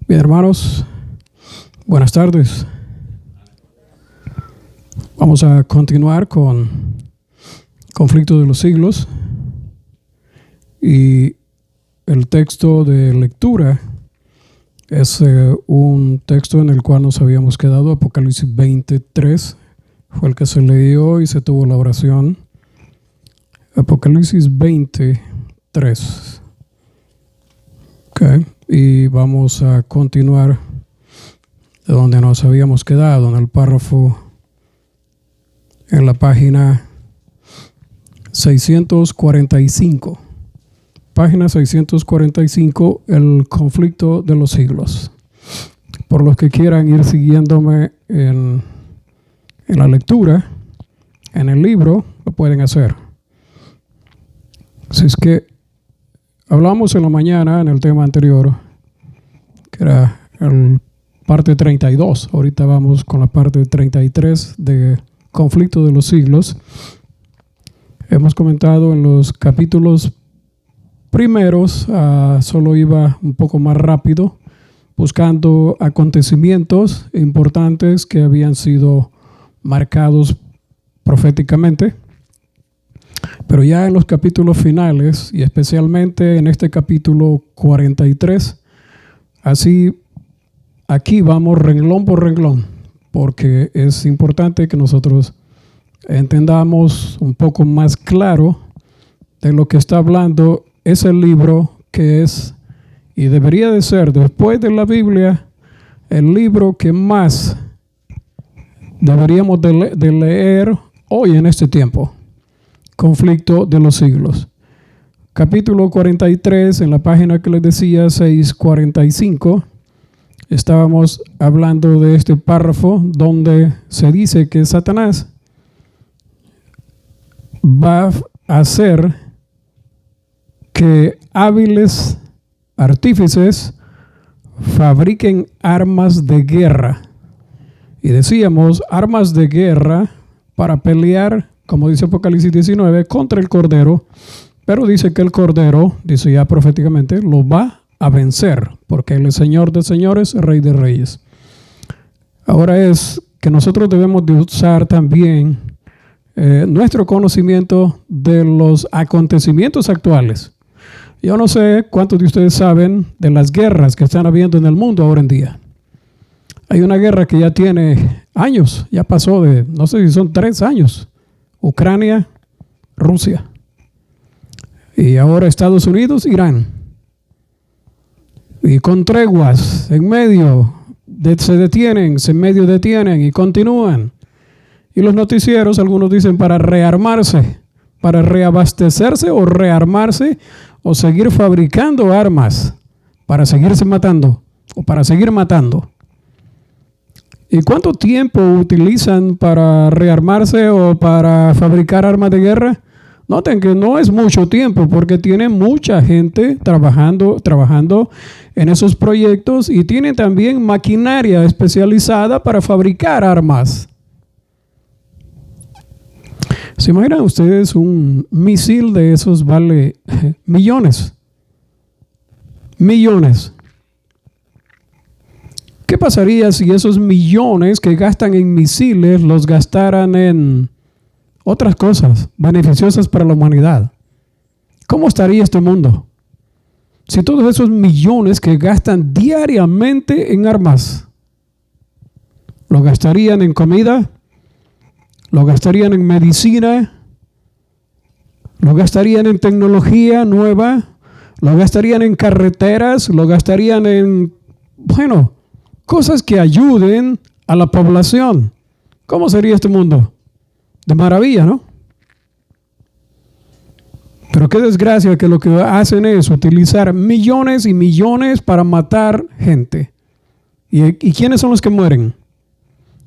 Bien, hermanos, buenas tardes. Vamos a continuar con Conflicto de los Siglos y el texto de lectura es un texto en el cual nos habíamos quedado, Apocalipsis 23, fue el que se leyó y se tuvo la oración. Apocalipsis 23. Okay. Y vamos a continuar de donde nos habíamos quedado, en el párrafo, en la página 645. Página 645, el conflicto de los siglos. Por los que quieran ir siguiéndome en la lectura, en el libro, lo pueden hacer. Así es que hablamos en la mañana, en el tema anterior, que era el parte 32. Ahorita vamos con la parte 33 de Conflicto de los Siglos. Hemos comentado en los capítulos primeros, solo iba un poco más rápido, buscando acontecimientos importantes que habían sido marcados proféticamente. Pero ya en los capítulos finales, y especialmente en este capítulo 43, así aquí vamos renglón por renglón, porque es importante que nosotros entendamos un poco más claro de lo que está hablando ese libro que es, y debería de ser, después de la Biblia, el libro que más deberíamos de leer hoy en este tiempo. Conflicto de los siglos. Capítulo 43, en la página que les decía, 645, estábamos hablando de este párrafo donde se dice que Satanás va a hacer que hábiles artífices fabriquen armas de guerra. Y decíamos, armas de guerra para pelear, como dice Apocalipsis 19, contra el Cordero, pero dice que el Cordero, dice ya proféticamente, lo va a vencer, porque Él es Señor de señores, Rey de reyes. Ahora es que nosotros debemos de usar también nuestro conocimiento de los acontecimientos actuales. Yo no sé cuántos de ustedes saben de las guerras que están habiendo en el mundo ahora en día. Hay una guerra que ya tiene años, ya pasó de, no sé si son 3 años. Ucrania, Rusia. Y ahora Estados Unidos, Irán. Y con treguas en medio, se detienen, en medio detienen y continúan. Y los noticieros, algunos dicen para rearmarse, para reabastecerse o rearmarse o seguir fabricando armas para seguirse matando o para seguir matando. ¿Y cuánto tiempo utilizan para rearmarse o para fabricar armas de guerra? Noten que no es mucho tiempo porque tienen mucha gente trabajando en esos proyectos y tienen también maquinaria especializada para fabricar armas. ¿Se imaginan ustedes un misil de esos vale millones? Millones. ¿Qué pasaría si esos millones que gastan en misiles los gastaran en otras cosas beneficiosas para la humanidad? ¿Cómo estaría este mundo? Si todos esos millones que gastan diariamente en armas, lo gastarían en comida, lo gastarían en medicina, lo gastarían en tecnología nueva, lo gastarían en carreteras, lo gastarían en, cosas que ayuden a la población. ¿Cómo sería este mundo? De maravilla, ¿no? Pero qué desgracia que lo que hacen es utilizar millones y millones para matar gente. ¿Y quiénes son los que mueren?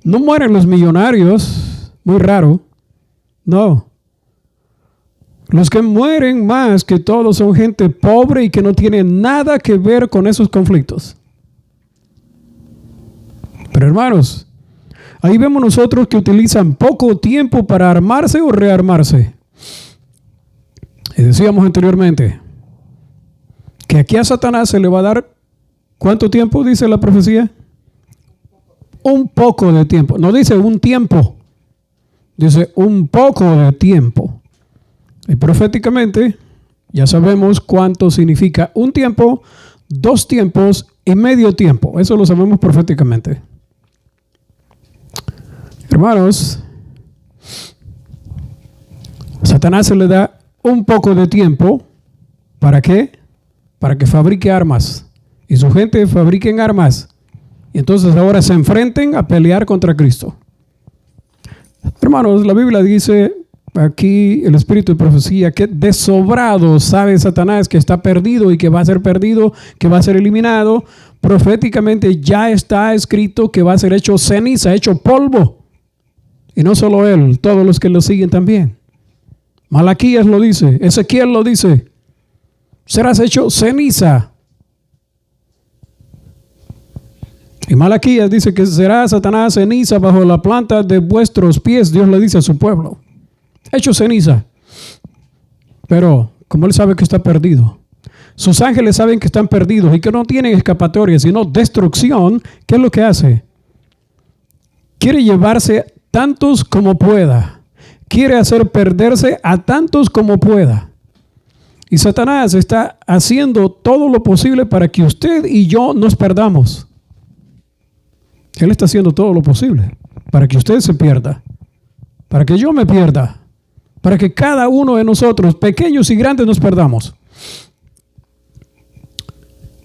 No mueren los millonarios, muy raro. No. Los que mueren más que todo son gente pobre y que no tiene nada que ver con esos conflictos. Pero hermanos, ahí vemos nosotros que utilizan poco tiempo para armarse o rearmarse. Y decíamos anteriormente que aquí a Satanás se le va a dar ¿Cuánto tiempo dice la profecía? Un poco de tiempo. No dice un tiempo. Dice un poco de tiempo. Y proféticamente ya sabemos cuánto significa un tiempo, 2 tiempos y medio tiempo. Eso lo sabemos proféticamente. Hermanos, Satanás se le da un poco de tiempo. ¿Para qué? Para que fabrique armas. Y su gente fabriquen armas. Y entonces ahora se enfrenten a pelear contra Cristo. Hermanos, la Biblia dice aquí, el espíritu de profecía, que de sobrado sabe Satanás que está perdido y que va a ser perdido, que va a ser eliminado. Proféticamente ya está escrito que va a ser hecho ceniza, hecho polvo. Y no solo él, todos los que lo siguen también. Malaquías lo dice, Ezequiel lo dice. Serás hecho ceniza. Y Malaquías dice que será Satanás ceniza bajo la planta de vuestros pies. Dios le dice a su pueblo. Hecho ceniza. Pero como él sabe que está perdido, sus ángeles saben que están perdidos y que no tienen escapatoria, sino destrucción, ¿qué es lo que hace? Quiere llevarse tantos como pueda. Quiere hacer perderse a tantos como pueda. Y Satanás está haciendo todo lo posible para que usted y yo nos perdamos. Él está haciendo todo lo posible para que usted se pierda, para que yo me pierda, para que cada uno de nosotros, pequeños y grandes, nos perdamos.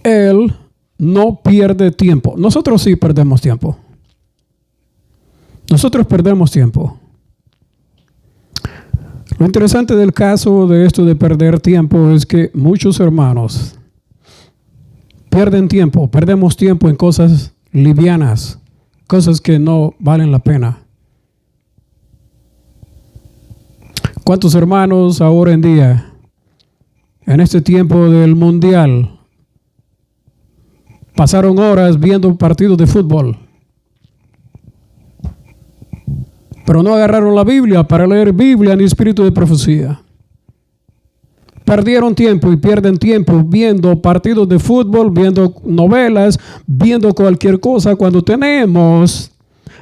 Él no pierde tiempo. Nosotros sí perdemos tiempo. Nosotros perdemos tiempo. Lo interesante del caso de esto de perder tiempo es que muchos hermanos pierden tiempo, perdemos tiempo en cosas livianas, cosas que no valen la pena. ¿Cuántos hermanos ahora en día, en este tiempo del mundial, pasaron horas viendo partidos de fútbol, pero no agarraron la Biblia para leer Biblia ni espíritu de profecía? Perdieron tiempo y pierden tiempo viendo partidos de fútbol, viendo novelas, viendo cualquier cosa, cuando tenemos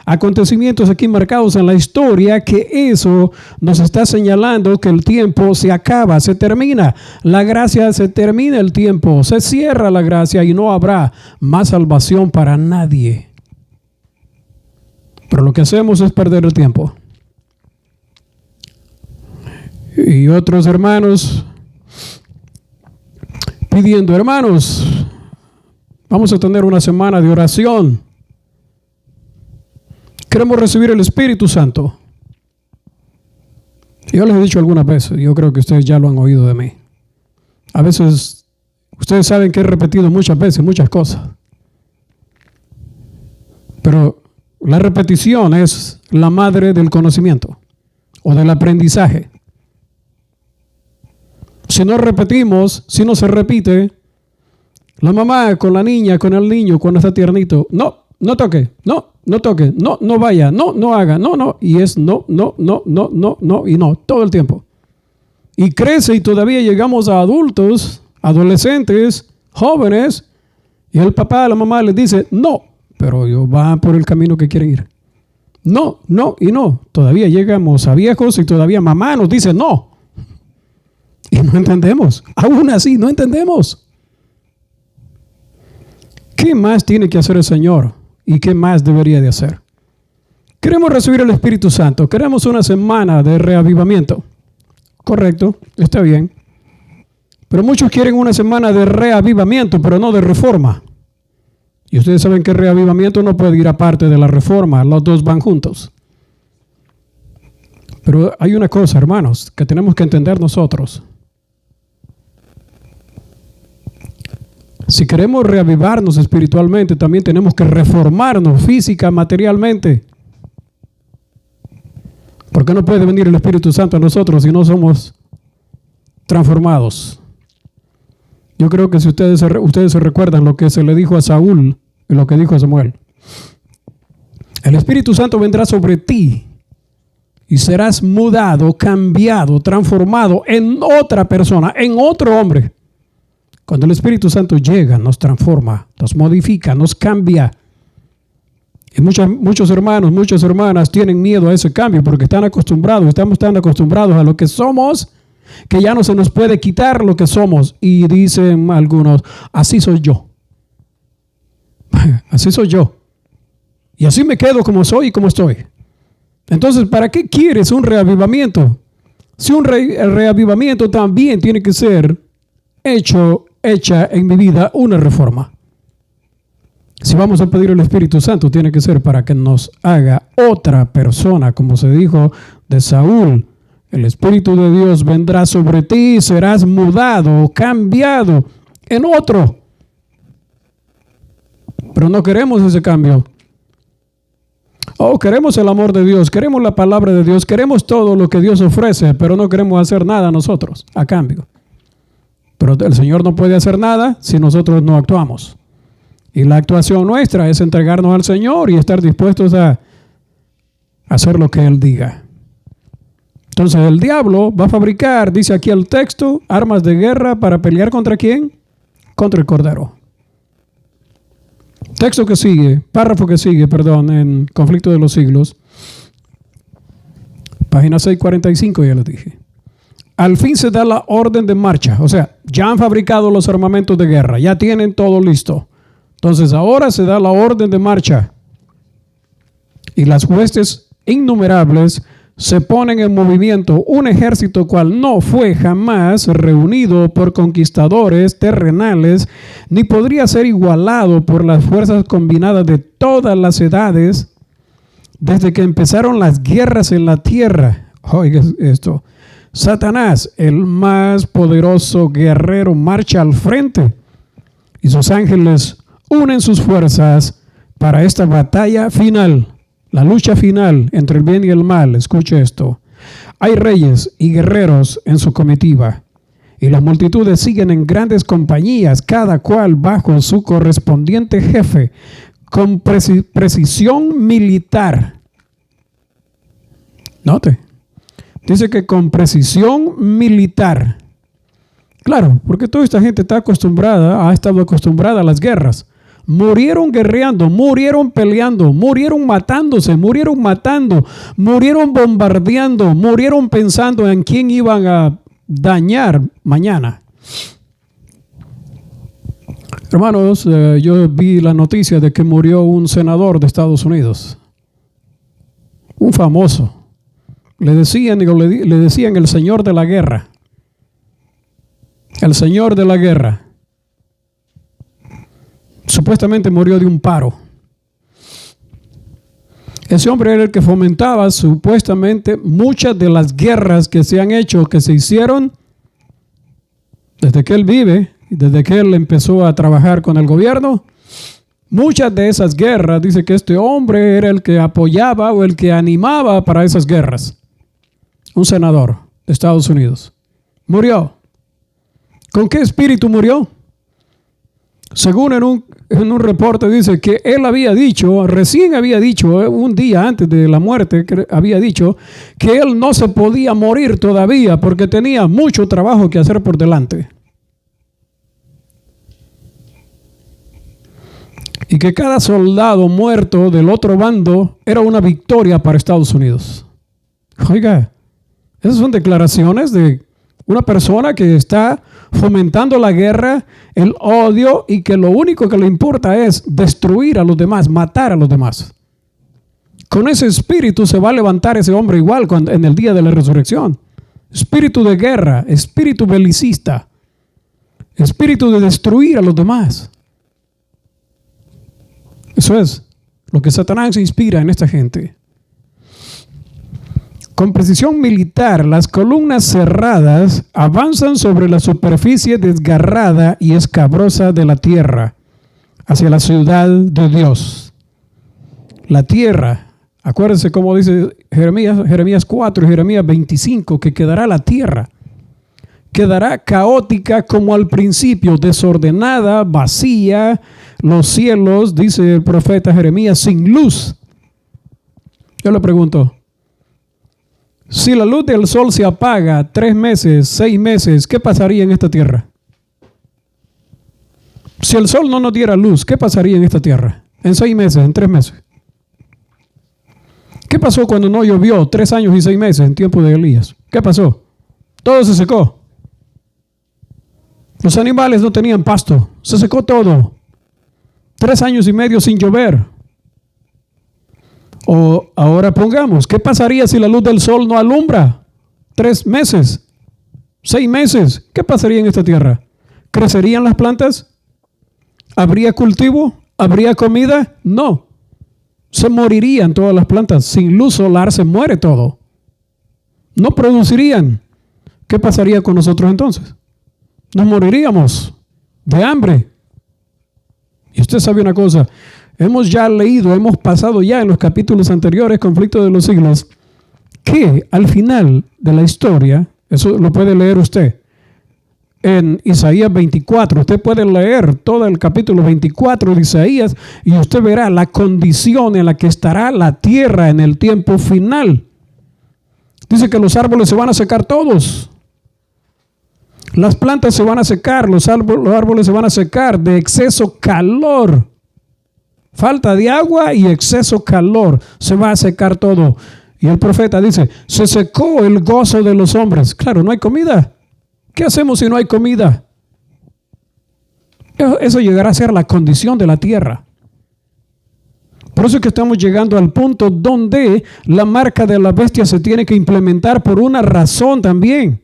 acontecimientos aquí marcados en la historia que eso nos está señalando que el tiempo se acaba, se termina. La gracia se termina, el tiempo se cierra, la gracia, y no habrá más salvación para nadie. Pero lo que hacemos es perder el tiempo. Y otros hermanos pidiendo, hermanos, vamos a tener una semana de oración. Queremos recibir el Espíritu Santo. Yo les he dicho algunas veces, yo creo que ustedes ya lo han oído de mí. A veces, ustedes saben que he repetido muchas veces muchas cosas. Pero la repetición es la madre del conocimiento o del aprendizaje. Si no repetimos, si no se repite, la mamá con la niña, con el niño cuando está tiernito, no toque, no toque, no vaya, no haga, no, y es no, y no, todo el tiempo. Y crece y todavía llegamos a adultos, adolescentes, jóvenes, y el papá, la mamá les dice, no, pero ellos van por el camino que quieren ir. No, y no. Todavía llegamos a viejos y todavía mamá nos dice no. Y no entendemos. Aún así, no entendemos. ¿Qué más tiene que hacer el Señor? ¿Y qué más debería de hacer? Queremos recibir el Espíritu Santo. Queremos una semana de reavivamiento. Correcto, está bien. Pero muchos quieren una semana de reavivamiento, pero no de reforma. Y ustedes saben que reavivamiento no puede ir aparte de la reforma. Los dos van juntos. Pero hay una cosa, hermanos, que tenemos que entender nosotros. Si queremos reavivarnos espiritualmente, también tenemos que reformarnos física, materialmente. ¿Por qué no puede venir el Espíritu Santo a nosotros si no somos transformados? Yo creo que si ustedes se recuerdan lo que se le dijo a Saúl y lo que dijo a Samuel. El Espíritu Santo vendrá sobre ti y serás mudado, cambiado, transformado en otra persona, en otro hombre. Cuando el Espíritu Santo llega, nos transforma, nos modifica, nos cambia. Y muchos hermanos, muchas hermanas tienen miedo a ese cambio porque estamos tan acostumbrados a lo que somos, que ya no se nos puede quitar lo que somos. Y dicen algunos, así soy yo. Así soy yo. Y así me quedo como soy y como estoy. Entonces, ¿para qué quieres un reavivamiento? Si el reavivamiento también tiene que ser hecha en mi vida una reforma. Si vamos a pedir el Espíritu Santo, tiene que ser para que nos haga otra persona, como se dijo de Saúl. El Espíritu de Dios vendrá sobre ti y serás mudado, cambiado en otro. Pero no queremos ese cambio. Queremos el amor de Dios, queremos la palabra de Dios, queremos todo lo que Dios ofrece, pero no queremos hacer nada nosotros a cambio. Pero el Señor no puede hacer nada si nosotros no actuamos. Y la actuación nuestra es entregarnos al Señor y estar dispuestos a hacer lo que Él diga. Entonces el diablo va a fabricar, dice aquí el texto, armas de guerra para pelear ¿contra quién? Contra el Cordero. Texto que sigue, párrafo que sigue, en Conflicto de los Siglos. Página 645, ya les dije. Al fin se da la orden de marcha. O sea, ya han fabricado los armamentos de guerra, ya tienen todo listo. Entonces ahora se da la orden de marcha. Y las huestes innumerables se ponen en movimiento, un ejército cual no fue jamás reunido por conquistadores terrenales, ni podría ser igualado por las fuerzas combinadas de todas las edades, desde que empezaron las guerras en la tierra. Oiga esto, Satanás, el más poderoso guerrero, marcha al frente y sus ángeles unen sus fuerzas para esta batalla final. La lucha final entre el bien y el mal. Escuche esto. Hay reyes y guerreros en su comitiva, y las multitudes siguen en grandes compañías, cada cual bajo su correspondiente jefe, con precisión militar. Note, dice que con precisión militar. Claro, porque toda esta gente ha estado acostumbrada a las guerras. Murieron guerreando, murieron peleando, murieron matándose, murieron matando, murieron bombardeando, murieron pensando en quién iban a dañar mañana. Hermanos, yo vi la noticia de que murió un senador de Estados Unidos, un famoso. Le decían el señor de la guerra. El señor de la guerra. Supuestamente murió de un paro. Ese hombre era el que fomentaba supuestamente muchas de las guerras que se han hecho, que se hicieron desde que él vive, desde que él empezó a trabajar con el gobierno. Muchas de esas guerras, dice que este hombre era el que apoyaba o el que animaba para esas guerras. Un senador de Estados Unidos. Murió. ¿Con qué espíritu murió? Según en un reporte dice que él recién había dicho, un día antes de la muerte, había dicho que él no se podía morir todavía porque tenía mucho trabajo que hacer por delante. Y que cada soldado muerto del otro bando era una victoria para Estados Unidos. Oiga, esas son declaraciones de una persona que está fomentando la guerra, el odio, y que lo único que le importa es destruir a los demás, matar a los demás. Con ese espíritu se va a levantar ese hombre igual en el día de la resurrección. Espíritu de guerra, espíritu belicista, espíritu de destruir a los demás. Eso es lo que Satanás inspira en esta gente. Con precisión militar, las columnas cerradas avanzan sobre la superficie desgarrada y escabrosa de la tierra hacia la ciudad de Dios. La tierra, acuérdense cómo dice Jeremías 4 y Jeremías 25, que quedará la tierra. Quedará caótica como al principio, desordenada, vacía, los cielos, dice el profeta Jeremías, sin luz. Yo le pregunto, si la luz del sol se apaga 3 meses, 6 meses, ¿qué pasaría en esta tierra? Si el sol no nos diera luz, ¿qué pasaría en esta tierra? En 6 meses, en 3 meses. ¿Qué pasó cuando no llovió 3 años y 6 meses en tiempo de Elías? ¿Qué pasó? Todo se secó. Los animales no tenían pasto. Se secó todo. 3 años y medio sin llover. O ahora pongamos, ¿qué pasaría si la luz del sol no alumbra? 3 meses, 6 meses. ¿Qué pasaría en esta tierra? ¿Crecerían las plantas? ¿Habría cultivo? ¿Habría comida? No. Se morirían todas las plantas. Sin luz solar se muere todo. No producirían. ¿Qué pasaría con nosotros entonces? Nos moriríamos de hambre. Y usted sabe una cosa, hemos ya leído, hemos pasado ya en los capítulos anteriores, Conflicto de los Siglos, que al final de la historia, eso lo puede leer usted, en Isaías 24, usted puede leer todo el capítulo 24 de Isaías y usted verá la condición en la que estará la tierra en el tiempo final. Dice que los árboles se van a secar todos. Las plantas se van a secar, los árboles se van a secar de exceso calor. Falta de agua y exceso calor. Se va a secar todo. Y el profeta dice, se secó el gozo de los hombres. Claro, no hay comida. ¿Qué hacemos si no hay comida? Eso llegará a ser la condición de la tierra. Por eso es que estamos llegando al punto donde la marca de la bestia se tiene que implementar por una razón también.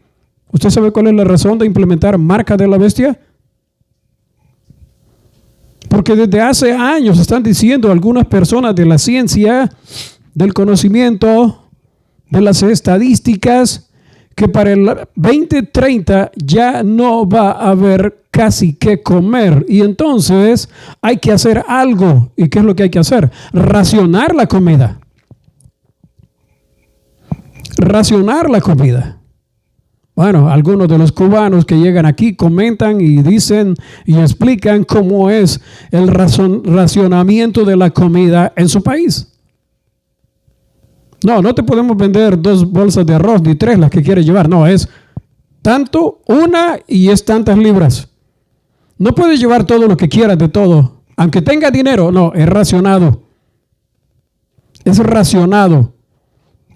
¿Usted sabe cuál es la razón de implementar marca de la bestia? Porque desde hace años están diciendo algunas personas de la ciencia, del conocimiento, de las estadísticas, que para el 2030 ya no va a haber casi que comer. Y entonces hay que hacer algo. ¿Y qué es lo que hay que hacer? Racionar la comida. Racionar la comida. Bueno, algunos de los cubanos que llegan aquí comentan y dicen y explican cómo es el racionamiento de la comida en su país. No te podemos vender 2 bolsas de arroz ni 3 las que quieres llevar. No, es tanto, una y es tantas libras. No puedes llevar todo lo que quieras de todo. Aunque tenga dinero, no, es racionado. Es racionado.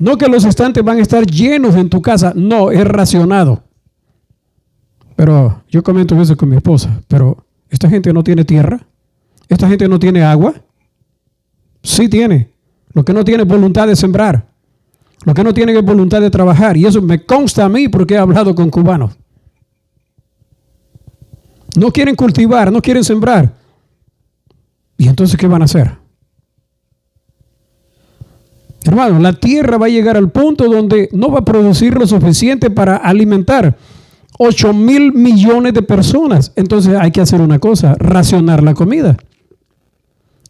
No que los estantes van a estar llenos en tu casa. No, es racionado. Pero yo comento eso con mi esposa. Pero esta gente no tiene tierra. Esta gente no tiene agua. Sí tiene. Lo que no tiene es voluntad de sembrar. Lo que no tiene es voluntad de trabajar. Y eso me consta a mí porque he hablado con cubanos. No quieren cultivar, no quieren sembrar. ¿Y entonces qué van a hacer? Hermano, la tierra va a llegar al punto donde no va a producir lo suficiente para alimentar 8,000 millones de personas. Entonces hay que hacer una cosa, racionar la comida.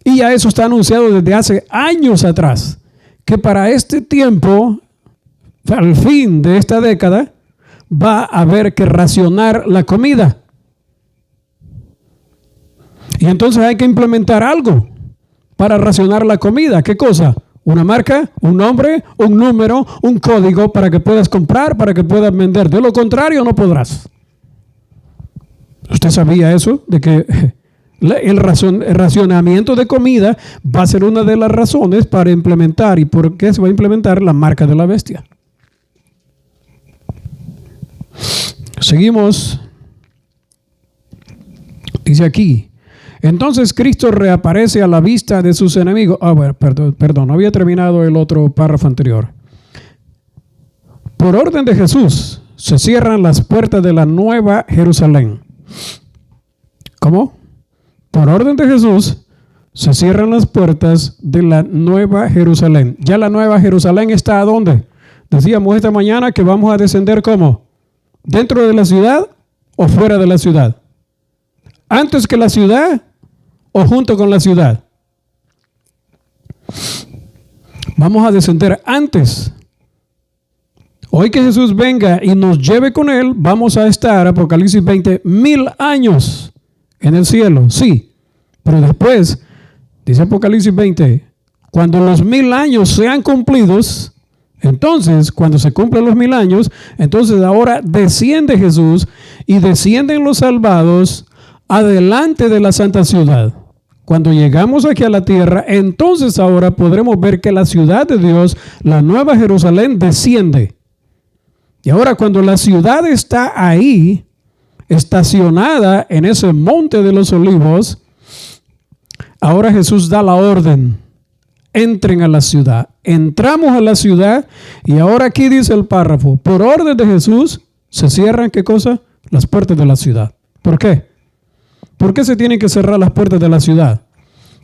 Y ya eso está anunciado desde hace años atrás, que para este tiempo, al fin de esta década, va a haber que racionar la comida. Y entonces hay que implementar algo para racionar la comida. ¿Qué cosa? Una marca, un nombre, un número, un código para que puedas comprar, para que puedas vender. De lo contrario, no podrás. ¿Usted sabía eso? De que el racionamiento de comida va a ser una de las razones para implementar. ¿Y por qué se va a implementar la marca de la bestia? Seguimos. Dice aquí. Entonces Cristo reaparece a la vista de sus enemigos. Bueno, perdón, no había terminado el otro párrafo anterior. Por orden de Jesús se cierran las puertas de la Nueva Jerusalén. ¿Cómo? Por orden de Jesús se cierran las puertas de la Nueva Jerusalén. Ya la Nueva Jerusalén está ¿a dónde? Decíamos esta mañana que vamos a descender ¿cómo? ¿Dentro de la ciudad o fuera de la ciudad? ¿Antes que la ciudad o junto con la ciudad? Vamos a descender antes. Hoy que Jesús venga y nos lleve con Él, vamos a estar, Apocalipsis 20, 1000 años en el cielo, sí. Pero después, dice Apocalipsis 20, cuando los 1000 años sean cumplidos, entonces, cuando se cumplen los 1000 años, entonces ahora desciende Jesús y descienden los salvados adelante de la santa ciudad. Cuando llegamos aquí a la tierra, entonces ahora podremos ver que la ciudad de Dios, la nueva Jerusalén, desciende. Y ahora cuando la ciudad está ahí, estacionada en ese monte de los olivos, ahora Jesús da la orden: entren a la ciudad. Entramos a la ciudad y ahora aquí dice el párrafo: por orden de Jesús se cierran, ¿qué cosa? Las puertas de la ciudad. ¿Por qué? ¿Por qué se tienen que cerrar las puertas de la ciudad?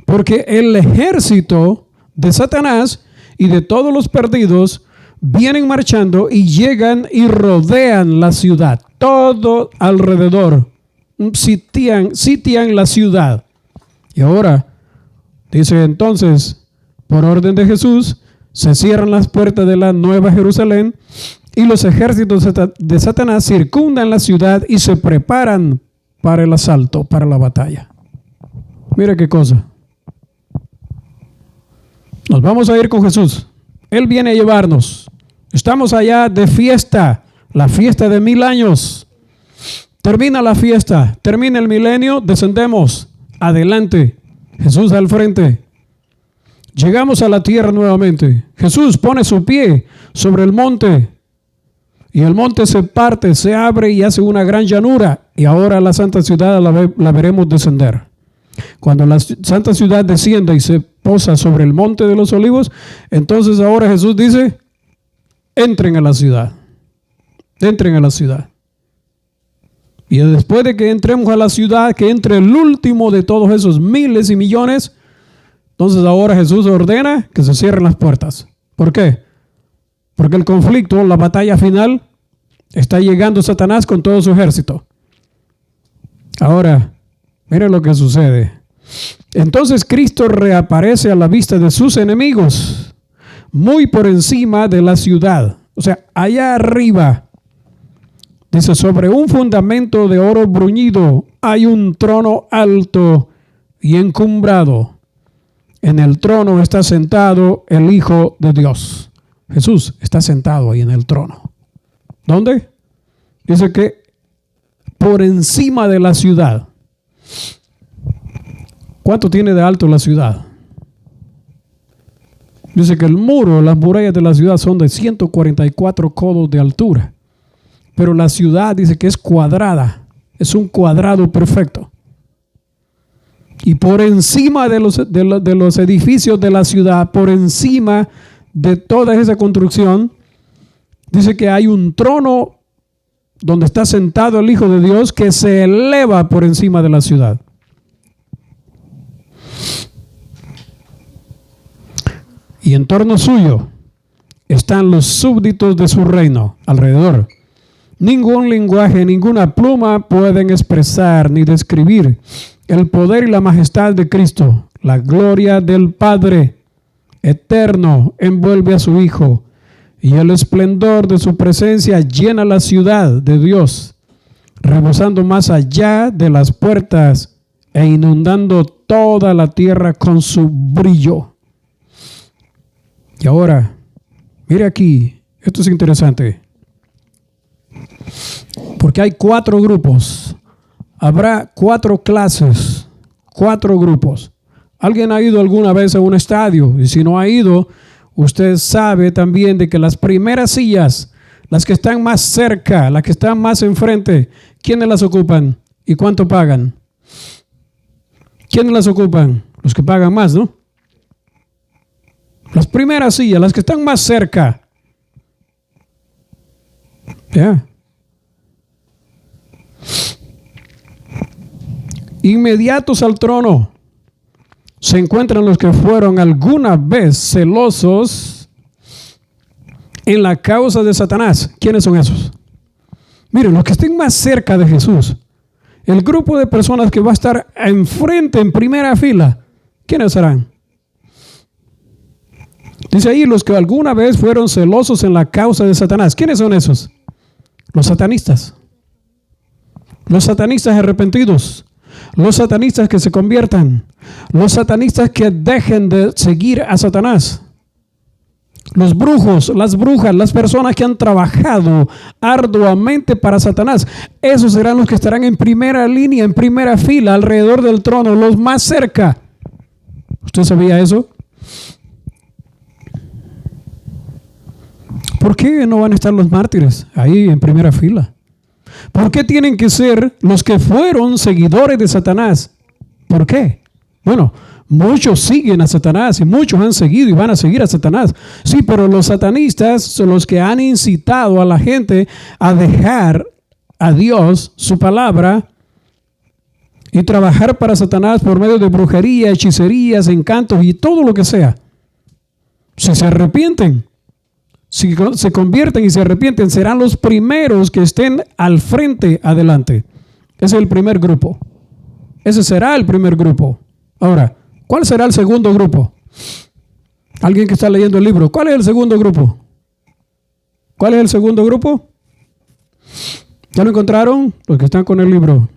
Porque el ejército de Satanás y de todos los perdidos vienen marchando y llegan y rodean la ciudad. Todo alrededor sitian la ciudad. Y ahora dice entonces, por orden de Jesús, se cierran las puertas de la nueva Jerusalén y los ejércitos de Satanás circundan la ciudad y se preparan para el asalto, para la batalla. Mira qué cosa. Nos vamos a ir con Jesús. Él viene a llevarnos. Estamos allá de fiesta, la fiesta de 1000 años. Termina la fiesta, termina el milenio, descendemos. Adelante, Jesús al frente. Llegamos a la tierra nuevamente. Jesús pone su pie sobre el monte y el monte se parte, se abre y hace una gran llanura. Y ahora la santa ciudad la veremos descender. Cuando la santa ciudad descienda y se posa sobre el monte de los olivos, entonces ahora Jesús dice: entren a la ciudad. Entren a la ciudad. Y después de que entremos a la ciudad, que entre el último de todos esos miles y millones, entonces ahora Jesús ordena que se cierren las puertas. ¿Por qué? Porque el conflicto, la batalla final, está llegando Satanás con todo su ejército. Ahora, miren lo que sucede. Entonces Cristo reaparece a la vista de sus enemigos, muy por encima de la ciudad. O sea, allá arriba. Dice: sobre un fundamento de oro bruñido hay un trono alto y encumbrado. En el trono está sentado el Hijo de Dios. Jesús está sentado ahí en el trono. ¿Dónde? Dice que por encima de la ciudad. ¿Cuánto tiene de alto la ciudad? Dice que el muro, las murallas de la ciudad son de 144 codos de altura. Pero la ciudad dice que es cuadrada. Es un cuadrado perfecto. Y por encima de los edificios de la ciudad, por encima de toda esa construcción, dice que hay un trono donde está sentado el Hijo de Dios que se eleva por encima de la ciudad. Y en torno suyo están los súbditos de su reino alrededor. Ningún lenguaje, ninguna pluma pueden expresar ni describir el poder y la majestad de Cristo. La gloria del Padre eterno envuelve a su Hijo y el esplendor de su presencia llena la ciudad de Dios, rebosando más allá de las puertas e inundando toda la tierra con su brillo. Y ahora, mire aquí, esto es interesante, porque hay 4 grupos. Habrá 4 clases, 4 grupos. ¿Alguien ha ido alguna vez a un estadio? Y si no ha ido, usted sabe también de que las primeras sillas, las que están más cerca, las que están más enfrente, ¿quiénes las ocupan? ¿Y cuánto pagan? ¿Quiénes las ocupan? Los que pagan más, ¿no? Las primeras sillas, las que están más cerca. Ya. Inmediatos al trono se encuentran los que fueron alguna vez celosos en la causa de Satanás. ¿Quiénes son esos? Miren, los que estén más cerca de Jesús, el grupo de personas que va a estar enfrente, en primera fila, ¿quiénes serán? Dice ahí, los que alguna vez fueron celosos en la causa de Satanás. ¿Quiénes son esos? Los satanistas. Los satanistas arrepentidos. Los satanistas que se conviertan. Los satanistas que dejen de seguir a Satanás. Los brujos, las brujas, las personas que han trabajado arduamente para Satanás, esos serán los que estarán en primera línea, en primera fila, alrededor del trono, los más cerca. ¿Usted sabía eso? ¿Por qué no van a estar los mártires ahí en primera fila? ¿Por qué tienen que ser los que fueron seguidores de Satanás? ¿Por qué? Bueno, muchos siguen a Satanás y muchos han seguido y van a seguir a Satanás. Sí, pero los satanistas son los que han incitado a la gente a dejar a Dios, su palabra, y trabajar para Satanás por medio de brujería, hechicerías, encantos y todo lo que sea. Si se arrepienten, si se convierten y se arrepienten, serán los primeros que estén al frente, adelante. Ese es el primer grupo. Ese será el primer grupo. Ahora, ¿cuál será el segundo grupo? Alguien que está leyendo el libro. ¿Cuál es el segundo grupo? ¿Cuál es el segundo grupo? ¿Ya lo encontraron? Los que están con el libro.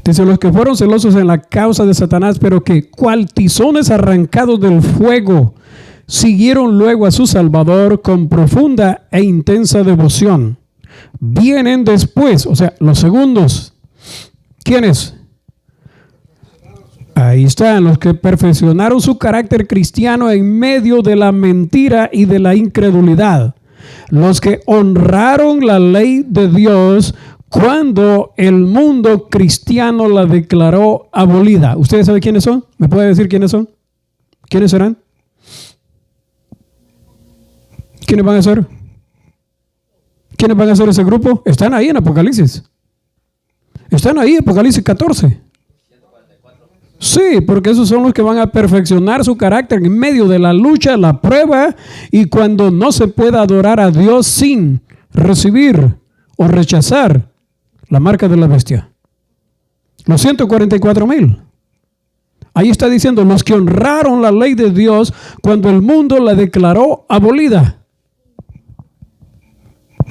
Dice, los que fueron celosos en la causa de Satanás, pero que cual tizones arrancados del fuego, siguieron luego a su Salvador con profunda e intensa devoción. Vienen después, o sea, los segundos. ¿Quiénes? Ahí están, los que perfeccionaron su carácter cristiano en medio de la mentira y de la incredulidad. Los que honraron la ley de Dios cuando el mundo cristiano la declaró abolida. ¿Ustedes saben quiénes son? ¿Me puede decir quiénes son? ¿Quiénes serán? ¿Quiénes van a ser? ¿Quiénes van a ser ese grupo? Están ahí en Apocalipsis. Están ahí en Apocalipsis 14. Sí, porque esos son los que van a perfeccionar su carácter en medio de la lucha, la prueba, y cuando no se pueda adorar a Dios sin recibir o rechazar la marca de la bestia. Los 144,000. Ahí está diciendo los que honraron la ley de Dios cuando el mundo la declaró abolida.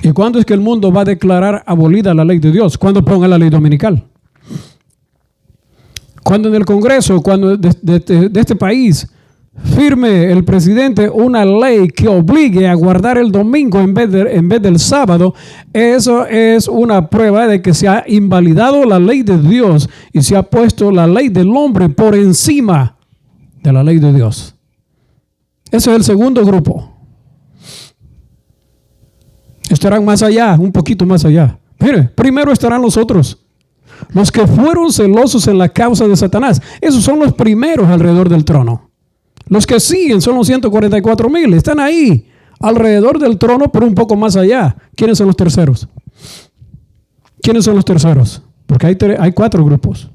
¿Y cuándo es que el mundo va a declarar abolida la ley de Dios? Cuando ponga la ley dominical. Cuando en el Congreso, cuando de este país firme el presidente una ley que obligue a guardar el domingo en vez del sábado, eso es una prueba de que se ha invalidado la ley de Dios y se ha puesto la ley del hombre por encima de la ley de Dios. Ese es el segundo grupo. Estarán más allá, un poquito más allá. Mire, primero estarán los otros. Los que fueron celosos en la causa de Satanás. Esos son los primeros alrededor del trono. Los que siguen son los 144,000. Están ahí, alrededor del trono, pero un poco más allá. ¿Quiénes son los terceros? ¿Quiénes son los terceros? Porque hay 4 grupos.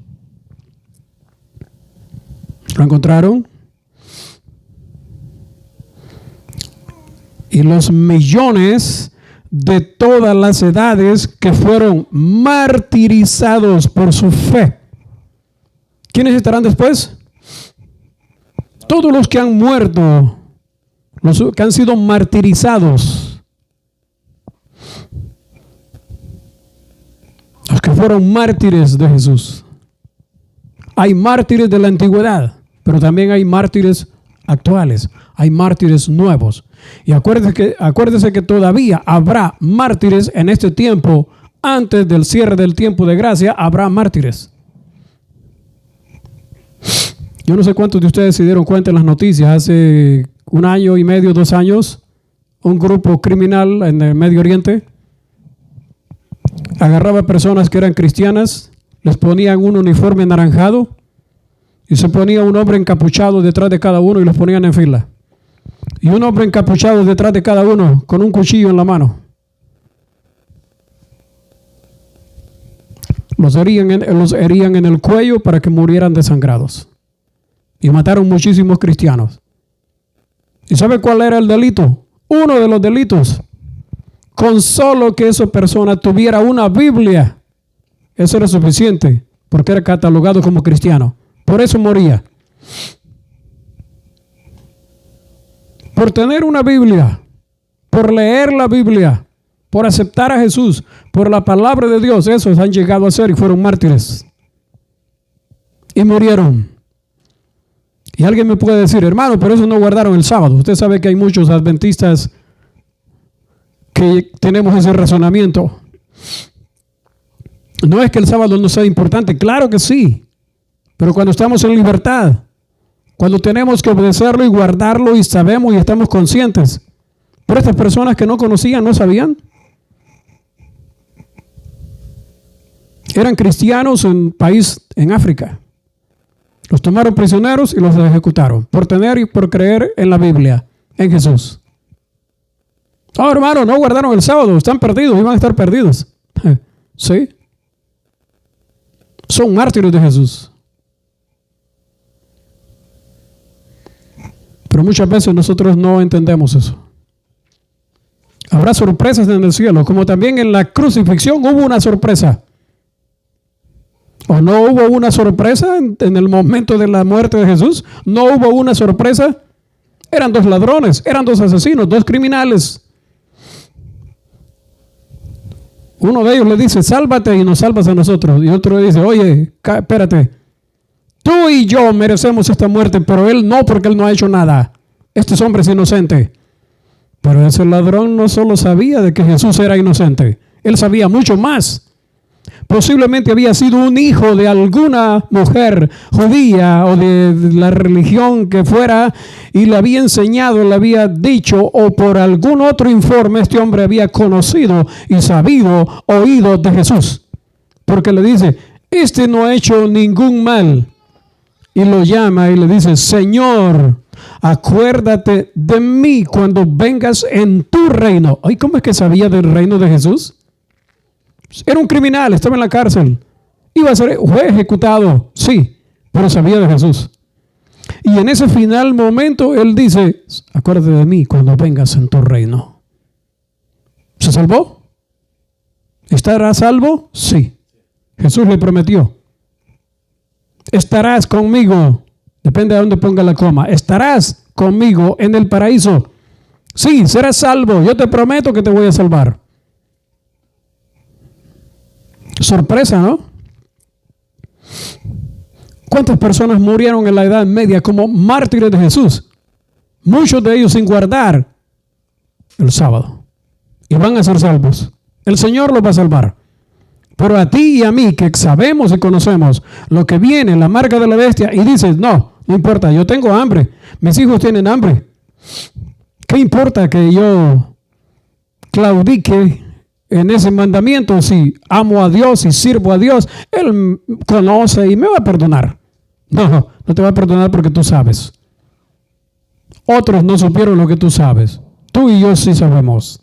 ¿Lo encontraron? Y los millones de todas las edades que fueron martirizados por su fe. ¿Quiénes estarán después? Todos los que han muerto, los que han sido martirizados, los que fueron mártires de Jesús. Hay mártires de la antigüedad, pero también hay mártires actuales, hay mártires nuevos. Y acuérdese que todavía habrá mártires en este tiempo. Antes del cierre del tiempo de gracia habrá mártires. Yo no sé cuántos de ustedes se dieron cuenta en las noticias. Hace 1 año y medio, 2 años, un grupo criminal en el Medio Oriente agarraba personas que eran cristianas, les ponían un uniforme anaranjado y se ponía un hombre encapuchado detrás de cada uno y los ponían en fila. Y un hombre encapuchado detrás de cada uno con un cuchillo en la mano. Los herían en el cuello para que murieran desangrados. Y mataron muchísimos cristianos. ¿Y sabe cuál era el delito? Uno de los delitos. Con solo que esa persona tuviera una Biblia, eso era suficiente, porque era catalogado como cristiano. Por eso moría. Por tener una Biblia, por leer la Biblia, por aceptar a Jesús, por la palabra de Dios, esos han llegado a ser y fueron mártires. Y murieron. Y alguien me puede decir, hermano, pero eso no guardaron el sábado. Usted sabe que hay muchos adventistas que tenemos ese razonamiento. No es que el sábado no sea importante, claro que sí. Pero cuando estamos en libertad, cuando tenemos que obedecerlo y guardarlo y sabemos y estamos conscientes. Pero estas personas que no conocían, no sabían. Eran cristianos en un país en África. Los tomaron prisioneros y los ejecutaron por tener y por creer en la Biblia, en Jesús. Oh, hermano, no guardaron el sábado, están perdidos, iban a estar perdidos. ¿Sí? Son mártires de Jesús. Pero muchas veces nosotros no entendemos eso. Habrá sorpresas en el cielo, como también en la crucifixión hubo una sorpresa. ¿O no hubo una sorpresa en el momento de la muerte de Jesús? ¿No hubo una sorpresa? Eran dos ladrones, eran dos asesinos, dos criminales. Uno de ellos le dice, sálvate y nos salvas a nosotros. Y otro le dice, oye, espérate, tú y yo merecemos esta muerte, pero él no, porque él no ha hecho nada. Este hombre es inocente. Pero ese ladrón no solo sabía de que Jesús era inocente, él sabía mucho más. Posiblemente había sido un hijo de alguna mujer judía o de la religión que fuera y le había enseñado, le había dicho o por algún otro informe este hombre había conocido y sabido, oído de Jesús. Porque le dice, este no ha hecho ningún mal. Y lo llama y le dice, Señor, acuérdate de mí cuando vengas en tu reino. Ay, ¿cómo es que sabía del reino de Jesús? Era un criminal, estaba en la cárcel. Fue ejecutado, sí, pero sabía de Jesús. Y en ese final momento él dice, acuérdate de mí cuando vengas en tu reino. ¿Se salvó? ¿Estará salvo? Sí. Jesús le prometió. Estarás conmigo, depende de dónde ponga la coma, estarás conmigo en el paraíso. Sí, serás salvo, yo te prometo que te voy a salvar. Sorpresa, ¿no? ¿Cuántas personas murieron en la Edad Media como mártires de Jesús? Muchos de ellos sin guardar el sábado. Y van a ser salvos. El Señor los va a salvar. Pero a ti y a mí, que sabemos y conocemos lo que viene, la marca de la bestia, y dices, no importa, yo tengo hambre, mis hijos tienen hambre. ¿Qué importa que yo claudique en ese mandamiento? Si amo a Dios y sirvo a Dios, Él conoce y me va a perdonar. No te va a perdonar porque tú sabes. Otros no supieron lo que tú sabes. Tú y yo sí sabemos.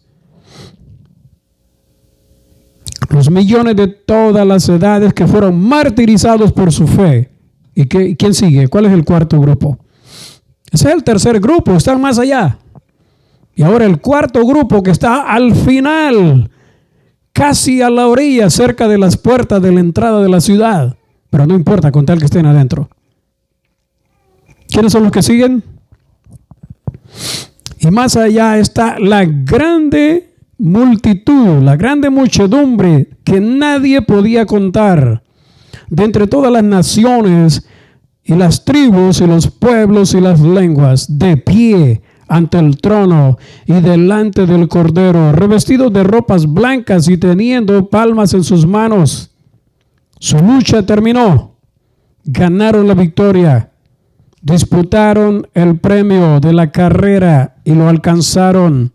Los millones de todas las edades que fueron martirizados por su fe. ¿Y quién sigue? ¿Cuál es el cuarto grupo? Ese es el tercer grupo, están más allá. Y ahora el cuarto grupo que está al final, casi a la orilla, cerca de las puertas de la entrada de la ciudad. Pero no importa, con tal que estén adentro. ¿Quiénes son los que siguen? Y más allá está la grande multitud, la grande muchedumbre que nadie podía contar, de entre todas las naciones y las tribus y los pueblos y las lenguas, de pie ante el trono y delante del Cordero, revestidos de ropas blancas y teniendo palmas en sus manos. Su lucha terminó, ganaron la victoria, disputaron el premio de la carrera y lo alcanzaron.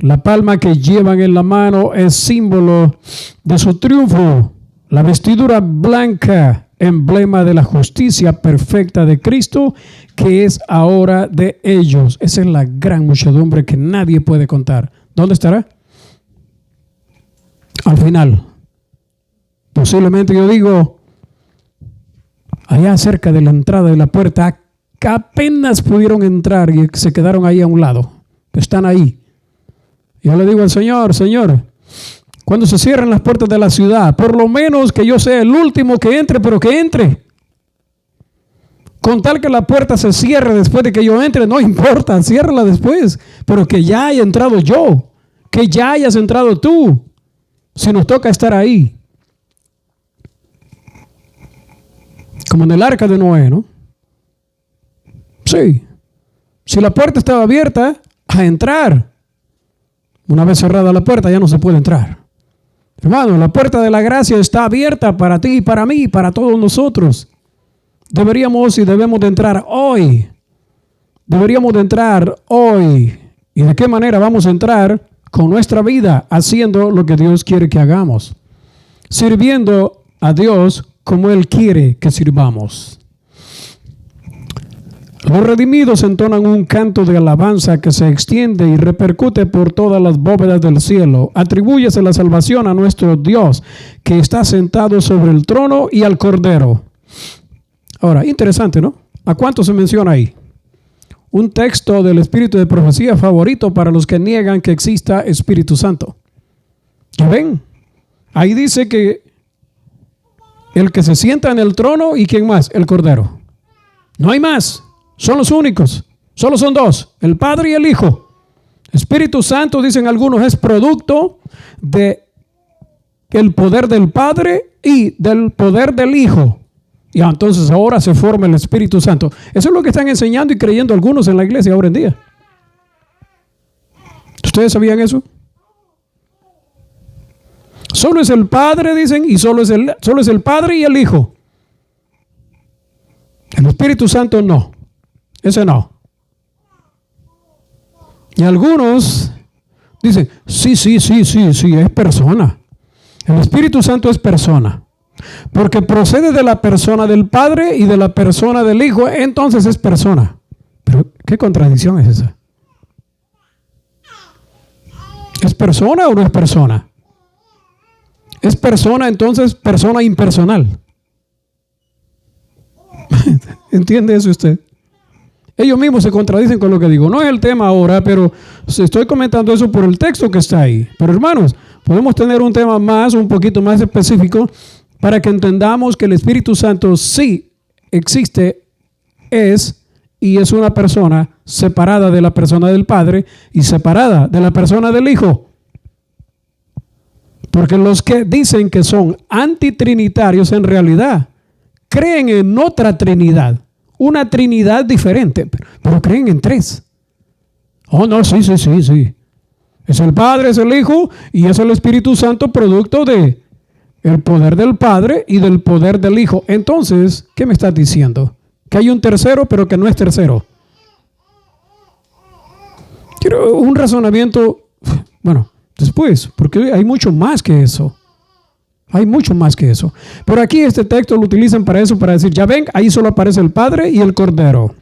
La palma que llevan en la mano es símbolo de su triunfo. La vestidura blanca, emblema de la justicia perfecta de Cristo, que es ahora de ellos. Esa es la gran muchedumbre que nadie puede contar. ¿Dónde estará? Al final. Posiblemente yo digo, allá cerca de la entrada de la puerta, que apenas pudieron entrar y se quedaron ahí a un lado. Están ahí. Yo le digo al Señor, cuando se cierren las puertas de la ciudad, por lo menos que yo sea el último que entre, pero que entre. Con tal que la puerta se cierre después de que yo entre, no importa, ciérrala después, pero que ya haya entrado yo, que ya hayas entrado tú, si nos toca estar ahí. Como en el arca de Noé, ¿no? Sí. Si la puerta estaba abierta, a entrar. Una vez cerrada la puerta, ya no se puede entrar. Hermano, la puerta de la gracia está abierta para ti, para mí, para todos nosotros. Deberíamos y debemos de entrar hoy. Deberíamos de entrar hoy. ¿Y de qué manera vamos a entrar? Con nuestra vida, haciendo lo que Dios quiere que hagamos. Sirviendo a Dios como Él quiere que sirvamos. Los redimidos entonan un canto de alabanza que se extiende y repercute por todas las bóvedas del cielo. Atribúyese la salvación a nuestro Dios, que está sentado sobre el trono, y al Cordero. Ahora, interesante, ¿no? ¿A cuánto se menciona ahí? Un texto del espíritu de profecía favorito para los que niegan que exista Espíritu Santo. ¿Ya ven? Ahí dice que el que se sienta en el trono, y ¿quién más? El Cordero. No hay más. Son los únicos. Solo son dos, el Padre y el Hijo. Espíritu Santo, dicen algunos, es producto del poder del Padre y del poder del Hijo. Y entonces ahora se forma el Espíritu Santo. Eso es lo que están enseñando y creyendo algunos en la iglesia ahora en día. ¿Ustedes sabían eso? Solo es el Padre, dicen, y solo es el Padre y el Hijo. El Espíritu Santo no. Ese no. Y algunos dicen, sí, es persona. El Espíritu Santo es persona. Porque procede de la persona del Padre y de la persona del Hijo, entonces es persona. Pero, ¿qué contradicción es esa? ¿Es persona o no es persona? Es persona, entonces persona impersonal. ¿Entiende eso usted? Ellos mismos se contradicen con lo que digo. No es el tema ahora, pero estoy comentando eso por el texto que está ahí. Pero hermanos, podemos tener un tema un poquito más específico, para que entendamos que el Espíritu Santo sí existe, y es una persona separada de la persona del Padre y separada de la persona del Hijo. Porque los que dicen que son antitrinitarios en realidad creen en otra Trinidad. Una Trinidad diferente, pero creen en tres. Oh, no, sí. Es el Padre, es el Hijo y es el Espíritu Santo, producto de el poder del Padre y del poder del Hijo. Entonces, ¿qué me estás diciendo? Que hay un tercero, pero que no es tercero. Quiero un razonamiento, bueno, después, porque hay mucho más que eso. Hay mucho más que eso. Pero aquí este texto lo utilizan para eso, para decir, ya ven, ahí solo aparece el Padre y el Cordero.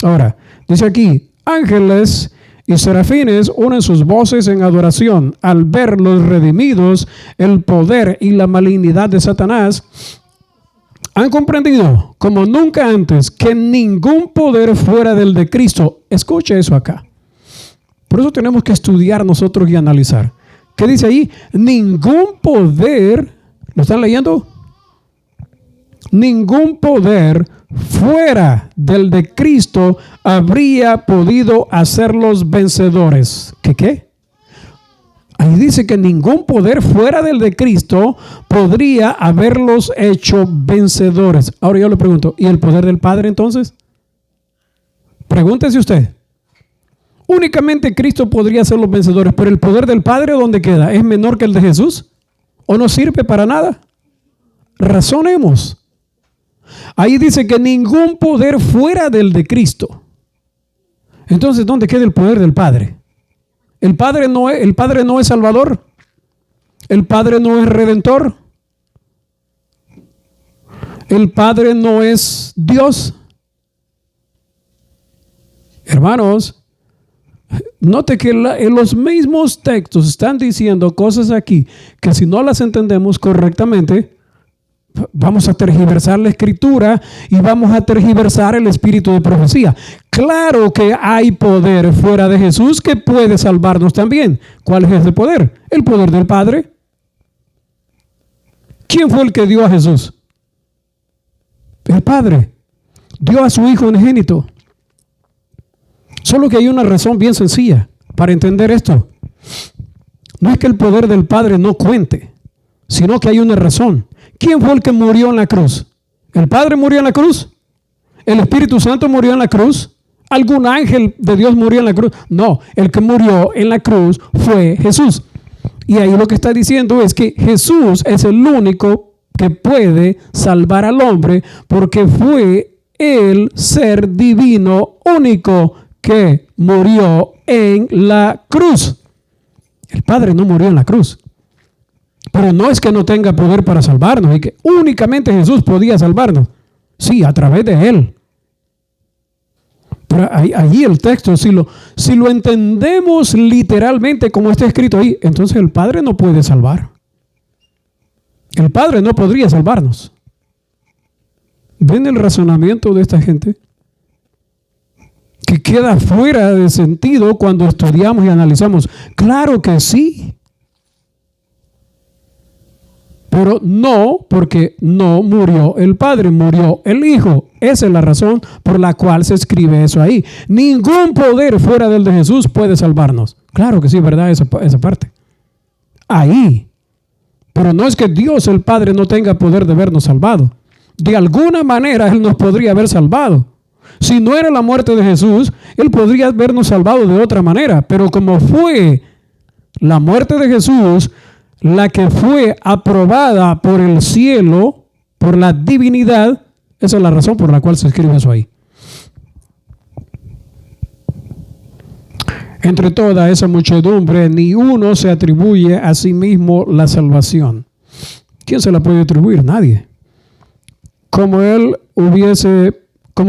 Ahora, dice aquí, ángeles y serafines unen sus voces en adoración al ver los redimidos, el poder y la malignidad de Satanás. Han comprendido como nunca antes que ningún poder fuera del de Cristo. Escuche eso acá. Por eso tenemos que estudiar nosotros y analizar. ¿Qué dice ahí? Ningún poder, ¿lo están leyendo? Ningún poder fuera del de Cristo habría podido hacerlos vencedores. ¿Qué? Ahí dice que ningún poder fuera del de Cristo podría haberlos hecho vencedores. Ahora yo le pregunto, ¿y el poder del Padre entonces? Pregúntese usted. Únicamente Cristo podría hacerlos vencedores, pero el poder del Padre, ¿dónde queda? ¿Es menor que el de Jesús? ¿O no sirve para nada? Razonemos. Ahí dice que ningún poder fuera del de Cristo. Entonces, ¿dónde queda el poder del Padre? ¿El Padre no es Salvador? ¿El Padre no es Redentor? ¿El Padre no es Dios? Hermanos, note que los mismos textos están diciendo cosas aquí que si no las entendemos correctamente, vamos a tergiversar la Escritura y vamos a tergiversar el espíritu de profecía. Claro que hay poder fuera de Jesús que puede salvarnos también. ¿Cuál es ese poder? El poder del Padre. ¿Quién fue el que dio a Jesús? El Padre. Dio a su Hijo unigénito. Solo que hay una razón bien sencilla para entender esto. No es que el poder del Padre no cuente, sino que hay una razón. ¿Quién fue el que murió en la cruz? ¿El Padre murió en la cruz? ¿El Espíritu Santo murió en la cruz? algún ángel de Dios murió en la cruz. No, el que murió en la cruz fue Jesús. Y ahí lo que está diciendo es que Jesús es el único que puede salvar al hombre, porque fue el ser divino único que murió en la cruz. El Padre no murió en la cruz. Pero no es que no tenga poder para salvarnos, y que únicamente Jesús podía salvarnos. Sí, a través de Él. Pero allí el texto, si lo entendemos literalmente como está escrito ahí, entonces el Padre no puede salvar. El Padre no podría salvarnos. ¿Ven el razonamiento de esta gente? Que queda fuera de sentido cuando estudiamos y analizamos. Claro que sí. Pero no, porque no murió el Padre, murió el Hijo. Esa es la razón por la cual se escribe eso ahí. Ningún poder fuera del de Jesús puede salvarnos. Claro que sí, ¿verdad? Esa parte. Ahí. Pero no es que Dios el Padre no tenga poder de habernos salvado. De alguna manera Él nos podría haber salvado. Si no era la muerte de Jesús, Él podría habernos salvado de otra manera. Pero como fue la muerte de Jesús la que fue aprobada por el cielo, por la divinidad, esa es la razón por la cual se escribe eso ahí. Entre toda esa muchedumbre, ni uno se atribuye a sí mismo la salvación. ¿Quién se la puede atribuir? Nadie. Como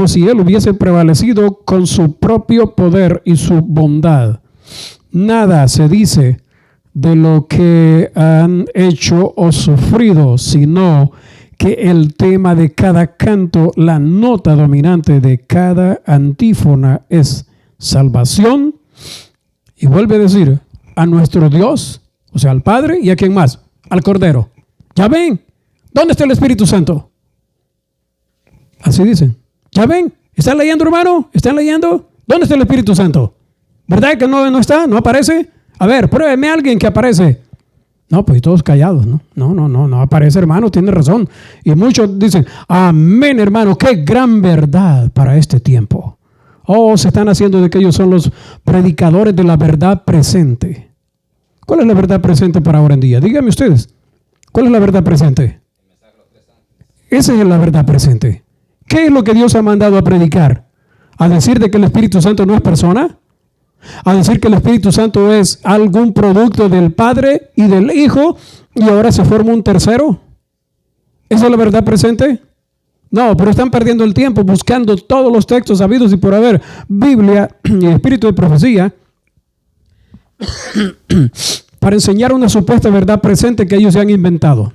si él hubiese prevalecido con su propio poder y su bondad. Nada se dice de lo que han hecho o sufrido, sino que el tema de cada canto, la nota dominante de cada antífona es salvación. Y vuelve a decir, a nuestro Dios, o sea, al Padre, y a quién más, al Cordero. ¿Ya ven? ¿Dónde está el Espíritu Santo? Así dicen. ¿Ya ven? ¿Están leyendo, hermano? ¿Están leyendo? ¿Dónde está el Espíritu Santo? ¿Verdad que no está? ¿No aparece? A ver, pruébeme a alguien que aparece. No, pues todos callados, ¿no? No aparece, hermano, tiene razón. Y muchos dicen, amén, hermano, qué gran verdad para este tiempo. Oh, se están haciendo de que ellos son los predicadores de la verdad presente. ¿Cuál es la verdad presente para ahora en día? Díganme ustedes, ¿cuál es la verdad presente? Esa es la verdad presente. ¿Qué es lo que Dios ha mandado a predicar? ¿A decir de que el Espíritu Santo no es persona? ¿A decir que el Espíritu Santo es algún producto del Padre y del Hijo y ahora se forma un tercero? ¿Esa es la verdad presente? No, pero están perdiendo el tiempo buscando todos los textos habidos y por haber, Biblia y Espíritu de profecía, para enseñar una supuesta verdad presente que ellos se han inventado.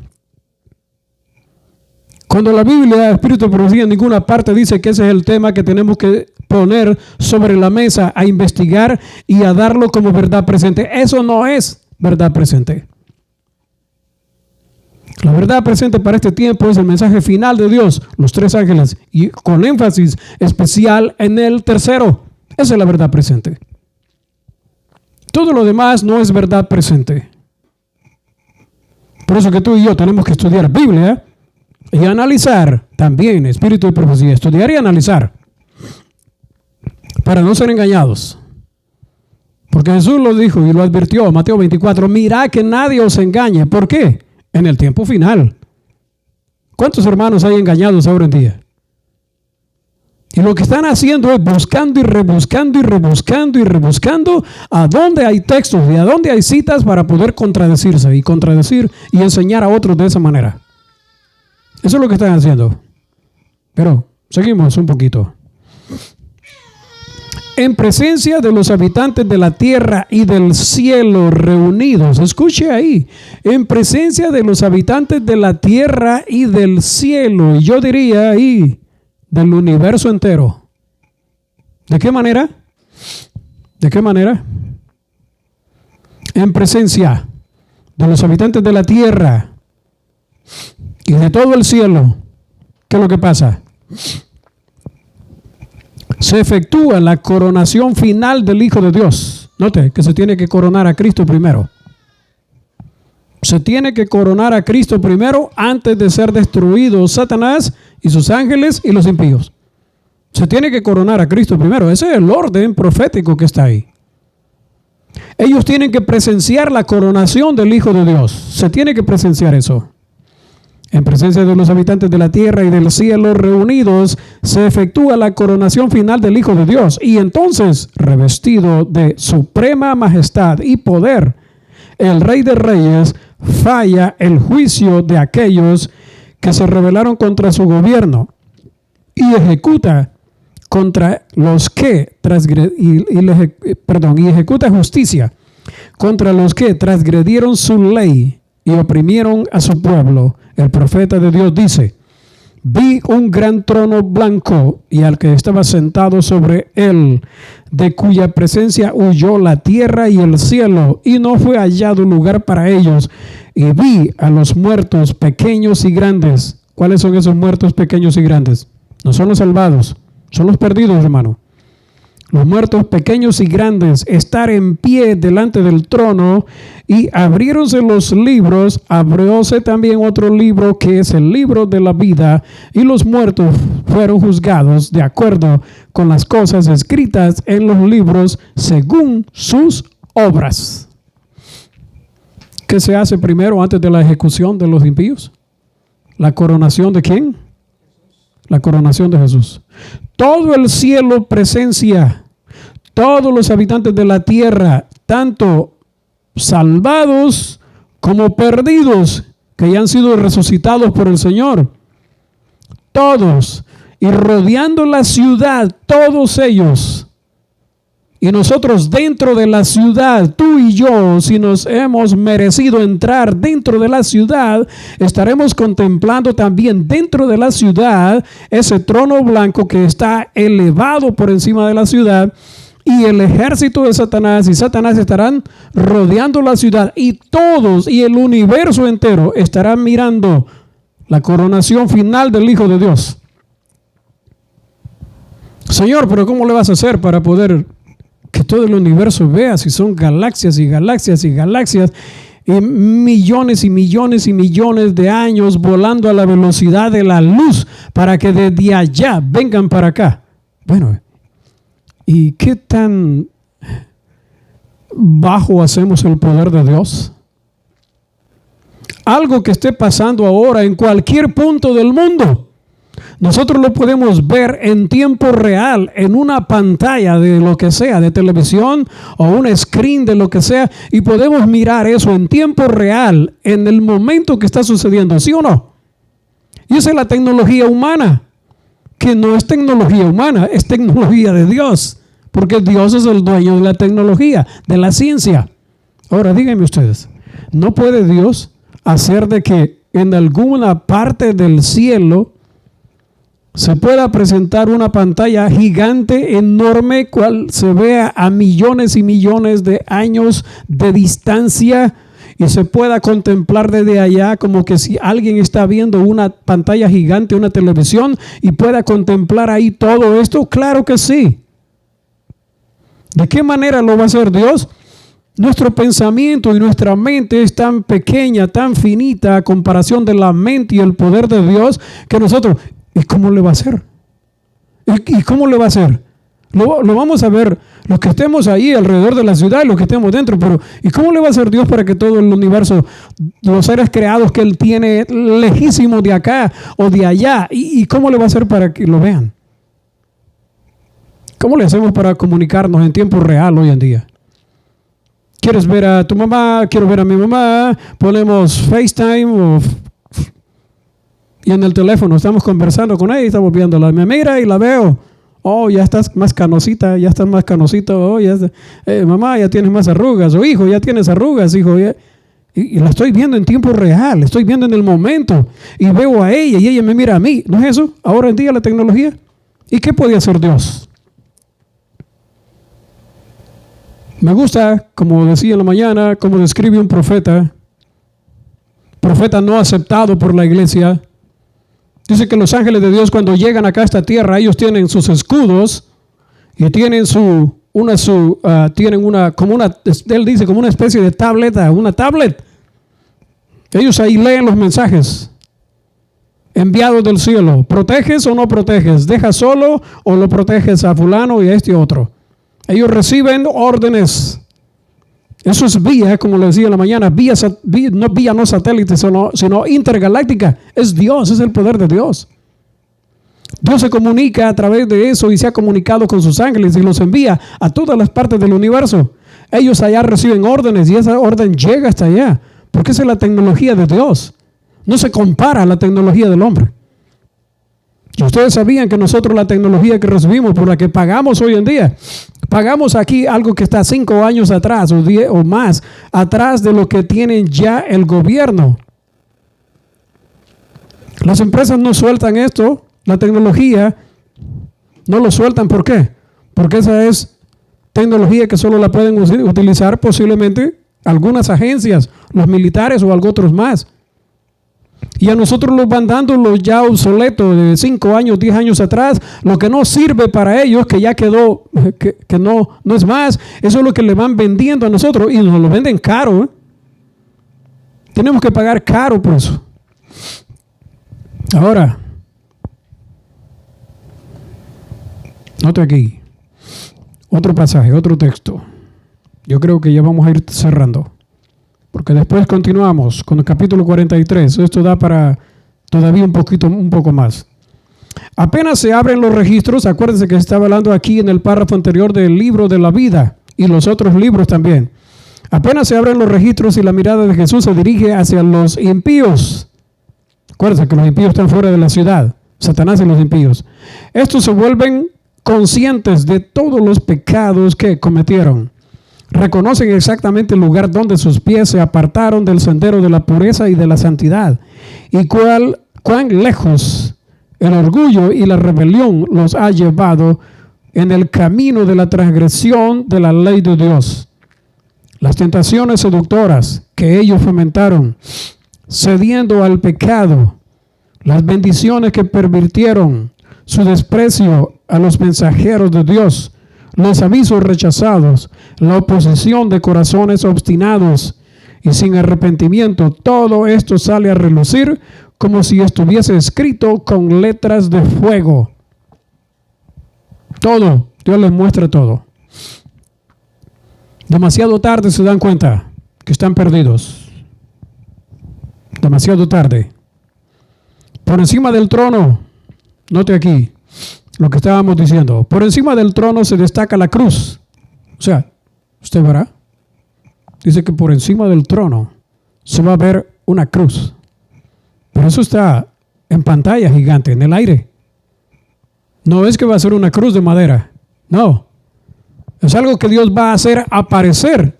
Cuando la Biblia, Espíritu de profecía, en ninguna parte dice que ese es el tema que tenemos que poner sobre la mesa a investigar y a darlo como verdad presente. Eso no es verdad presente. La verdad presente para este tiempo es el mensaje final de Dios, los tres ángeles, y con énfasis especial en el tercero. Esa es la verdad presente. Todo lo demás no es verdad presente. Por eso que tú y yo tenemos que estudiar Biblia y analizar también Espíritu de profecía, estudiar y analizar para no ser engañados. Porque Jesús lo dijo y lo advirtió, Mateo 24, mirad que nadie os engañe. ¿Por qué? En el tiempo final. ¿Cuántos hermanos hay engañados ahora en día? Y lo que están haciendo es buscando y rebuscando y rebuscando y rebuscando a dónde hay textos y a dónde hay citas para poder contradecirse y contradecir y enseñar a otros de esa manera. Eso es lo que están haciendo. Pero seguimos un poquito. En presencia de los habitantes de la tierra y del cielo reunidos. Escuche ahí. En presencia de los habitantes de la tierra y del cielo. Y yo diría ahí, del universo entero. ¿De qué manera? ¿De qué manera? En presencia de los habitantes de la tierra y de todo el cielo. ¿Qué es lo que pasa? Se efectúa la coronación final del Hijo de Dios. Note que se tiene que coronar a Cristo primero. Se tiene que coronar a Cristo primero antes de ser destruido Satanás y sus ángeles y los impíos. Se tiene que coronar a Cristo primero. Ese es el orden profético que está ahí. Ellos tienen que presenciar la coronación del Hijo de Dios. Se tiene que presenciar eso. En presencia de los habitantes de la tierra y del cielo reunidos, se efectúa la coronación final del Hijo de Dios. Y entonces, revestido de suprema majestad y poder, el Rey de Reyes falla el juicio de aquellos que se rebelaron contra su gobierno y ejecuta contra los que ejecuta justicia contra los que transgredieron su ley y oprimieron a su pueblo. El profeta de Dios dice: vi un gran trono blanco y al que estaba sentado sobre él, de cuya presencia huyó la tierra y el cielo, y no fue hallado lugar para ellos. Y vi a los muertos pequeños y grandes. ¿Cuáles son esos muertos pequeños y grandes? No son los salvados, son los perdidos, hermano. Los muertos pequeños y grandes estar en pie delante del trono, y abriéronse los libros, abrióse también otro libro que es el libro de la vida, y los muertos fueron juzgados de acuerdo con las cosas escritas en los libros según sus obras. ¿Qué se hace primero antes de la ejecución de los impíos? ¿La coronación de quién? La coronación de Jesús. Todo el cielo presencia, todos los habitantes de la tierra, tanto salvados como perdidos, que ya han sido resucitados por el Señor. Todos, y rodeando la ciudad, todos ellos. Y nosotros dentro de la ciudad, tú y yo, si nos hemos merecido entrar dentro de la ciudad, estaremos contemplando también dentro de la ciudad ese trono blanco que está elevado por encima de la ciudad, y el ejército de Satanás y Satanás estarán rodeando la ciudad, y todos y el universo entero estarán mirando la coronación final del Hijo de Dios. Señor, pero ¿cómo le vas a hacer para poder que todo el universo vea si son galaxias y galaxias y galaxias y millones y millones y millones de años volando a la velocidad de la luz para que desde allá vengan para acá? Bueno, ¿y qué tan bajo hacemos el poder de Dios? Algo que esté pasando ahora en cualquier punto del mundo, nosotros lo podemos ver en tiempo real en una pantalla de lo que sea, de televisión o un screen de lo que sea, y podemos mirar eso en tiempo real en el momento que está sucediendo, ¿sí o no? Y esa es la tecnología humana, que no es tecnología humana, es tecnología de Dios, porque Dios es el dueño de la tecnología, de la ciencia. Ahora díganme ustedes, ¿no puede Dios hacer de que en alguna parte del cielo se pueda presentar una pantalla gigante, enorme, cual se vea a millones y millones de años de distancia, y se pueda contemplar desde allá como que si alguien está viendo una pantalla gigante, una televisión, y pueda contemplar ahí todo esto? Claro que sí. ¿De qué manera lo va a hacer Dios? Nuestro pensamiento y nuestra mente es tan pequeña, tan finita a comparación de la mente y el poder de Dios, que nosotros... ¿Y cómo le va a hacer? ¿Y cómo le va a hacer? Lo vamos a ver los que estemos ahí alrededor de la ciudad y los que estemos dentro, pero ¿y cómo le va a hacer Dios para que todo el universo, los seres creados que Él tiene lejísimos de acá o de allá, ¿y cómo le va a hacer para que lo vean? ¿Cómo le hacemos para comunicarnos en tiempo real hoy en día? ¿Quieres ver a tu mamá? Quiero ver a mi mamá. Ponemos FaceTime y en el teléfono estamos conversando con ella y estamos viéndola. Me mira y la veo. Oh, ya estás más canosita, ya estás más canosito. Oh, ya mamá, ya tienes más arrugas. O hijo, ya tienes arrugas, hijo. Y la estoy viendo en tiempo real, estoy viendo en el momento. Y veo a ella y ella me mira a mí. ¿No es eso? Ahora en día la tecnología. ¿Y qué puede hacer Dios? Me gusta, como decía en la mañana, como describe un profeta no aceptado por la iglesia. Dice que los ángeles de Dios, cuando llegan acá a esta tierra, ellos tienen sus escudos y tienen él dice como una especie de tableta, una tablet. Ellos ahí leen los mensajes. enviados del cielo. ¿Proteges o no proteges? ¿Dejas solo o lo proteges a fulano y a este otro? Ellos reciben órdenes. Eso es vía, como les decía en la mañana, vía no satélite, sino intergaláctica. Es Dios, es el poder de Dios. Dios se comunica a través de eso y se ha comunicado con sus ángeles y los envía a todas las partes del universo. Ellos allá reciben órdenes y esa orden llega hasta allá, porque esa es la tecnología de Dios. No se compara a la tecnología del hombre. Y ustedes sabían que nosotros la tecnología que recibimos, por la que pagamos hoy en día, pagamos aquí algo que está 5 años atrás o 10 o más atrás de lo que tienen ya el gobierno. Las empresas no sueltan esto, la tecnología no lo sueltan. ¿Por qué? Porque esa es tecnología que solo la pueden utilizar posiblemente algunas agencias, los militares o algo otros más. Y a nosotros nos van dando lo ya obsoleto de 5 años, 10 años atrás, lo que no sirve para ellos, que ya quedó, que no es más. Eso es lo que le van vendiendo a nosotros y nos lo venden caro. Tenemos que pagar caro por eso. Ahora, note aquí, otro pasaje, otro texto. Yo creo que ya vamos a ir cerrando, porque después continuamos con el capítulo 43. Esto da para todavía un poco más. Apenas se abren los registros, acuérdense que estaba hablando aquí en el párrafo anterior del libro de la vida y los otros libros también. Apenas se abren los registros y la mirada de Jesús se dirige hacia los impíos. Acuérdense que los impíos están fuera de la ciudad, Satanás y los impíos. Estos se vuelven conscientes de todos los pecados que cometieron. Reconocen exactamente el lugar donde sus pies se apartaron del sendero de la pureza y de la santidad, y cuán lejos el orgullo y la rebelión los ha llevado en el camino de la transgresión de la ley de Dios. Las tentaciones seductoras que ellos fomentaron, cediendo al pecado, las bendiciones que pervirtieron, su desprecio a los mensajeros de Dios, los avisos rechazados, la oposición de corazones obstinados y sin arrepentimiento, todo esto sale a relucir como si estuviese escrito con letras de fuego. Todo, Dios les muestra todo. Demasiado tarde se dan cuenta que están perdidos. Demasiado tarde. Por encima del trono, note aquí lo que estábamos diciendo. Por encima del trono se destaca la cruz. O sea, usted verá, dice que por encima del trono se va a ver una cruz. Pero eso está en pantalla gigante, en el aire. No es que va a ser una cruz de madera. No. Es algo que Dios va a hacer aparecer.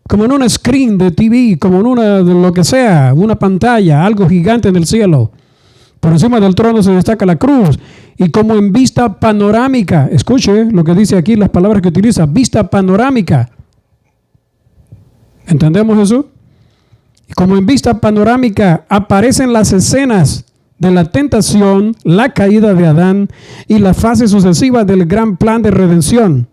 Como en una screen de TV, como en una de lo que sea, una pantalla, algo gigante en el cielo. Por encima del trono se destaca la cruz. Y como en vista panorámica, escuche lo que dice aquí, las palabras que utiliza, vista panorámica. ¿Entendemos eso? Y como en vista panorámica aparecen las escenas de la tentación, la caída de Adán y la fase sucesiva del gran plan de redención.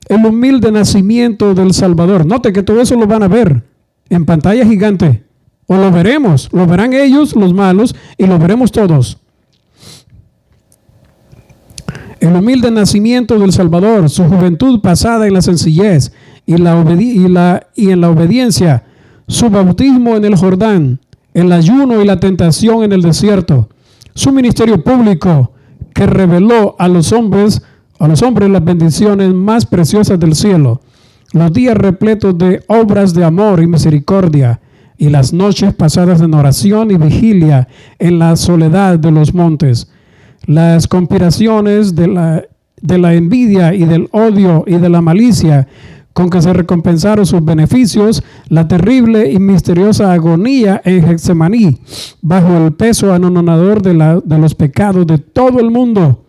El humilde nacimiento del Salvador. Note que todo eso lo van a ver en pantalla gigante. O lo veremos, lo verán ellos, los malos, y lo veremos todos. El humilde nacimiento del Salvador, su juventud pasada en la sencillez y en la obediencia, su bautismo en el Jordán, el ayuno y la tentación en el desierto, su ministerio público que reveló a los hombres las bendiciones más preciosas del cielo, los días repletos de obras de amor y misericordia, y las noches pasadas en oración y vigilia en la soledad de los montes, las conspiraciones de la envidia y del odio y de la malicia con que se recompensaron sus beneficios, la terrible y misteriosa agonía en Getsemaní, bajo el peso anonadador de los pecados de todo el mundo,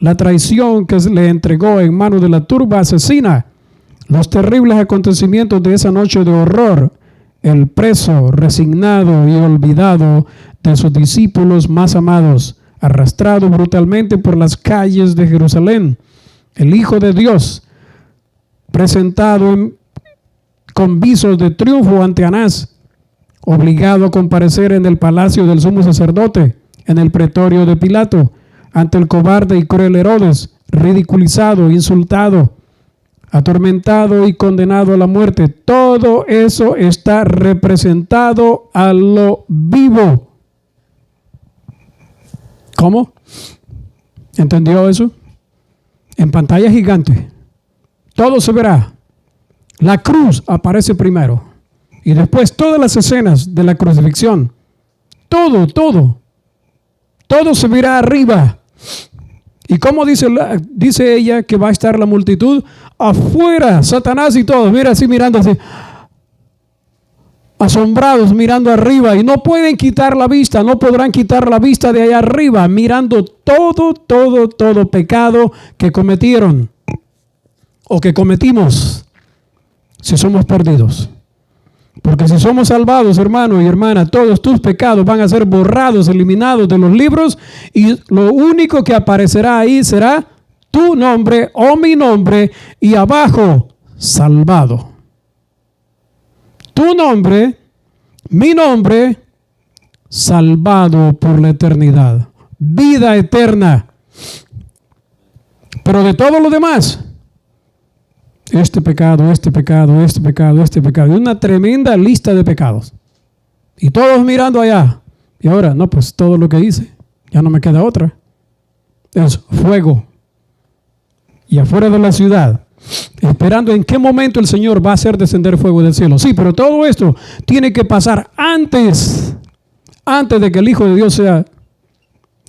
la traición que le entregó en manos de la turba asesina, los terribles acontecimientos de esa noche de horror, el preso, resignado y olvidado de sus discípulos más amados, arrastrado brutalmente por las calles de Jerusalén, el Hijo de Dios, presentado con visos de triunfo ante Anás, obligado a comparecer en el palacio del sumo sacerdote, en el pretorio de Pilato, ante el cobarde y cruel Herodes, ridiculizado, insultado, atormentado y condenado a la muerte. Todo eso está representado a lo vivo. ¿Cómo? ¿Entendió eso? En pantalla gigante. Todo se verá. La cruz aparece primero. Y después todas las escenas de la crucifixión. Todo se verá arriba. ¿Y cómo dice ella que va a estar la multitud? Afuera, Satanás y todos, mira así mirando así, asombrados mirando arriba, y no pueden quitar la vista, no podrán quitar la vista de allá arriba, mirando todo pecado que cometieron o que cometimos si somos perdidos. Porque si somos salvados, hermano y hermana, todos tus pecados van a ser borrados, eliminados de los libros, y lo único que aparecerá ahí será tu nombre o mi nombre, y abajo, salvado. Tu nombre, mi nombre, salvado por la eternidad. Vida eterna. Pero de todo lo demás, este pecado, y una tremenda lista de pecados. Y todos mirando allá. Y ahora, no, pues todo lo que hice, ya no me queda otra. Es fuego. Y afuera de la ciudad, esperando en qué momento el Señor va a hacer descender fuego del cielo. Sí, pero todo esto tiene que pasar antes de que el Hijo de Dios sea,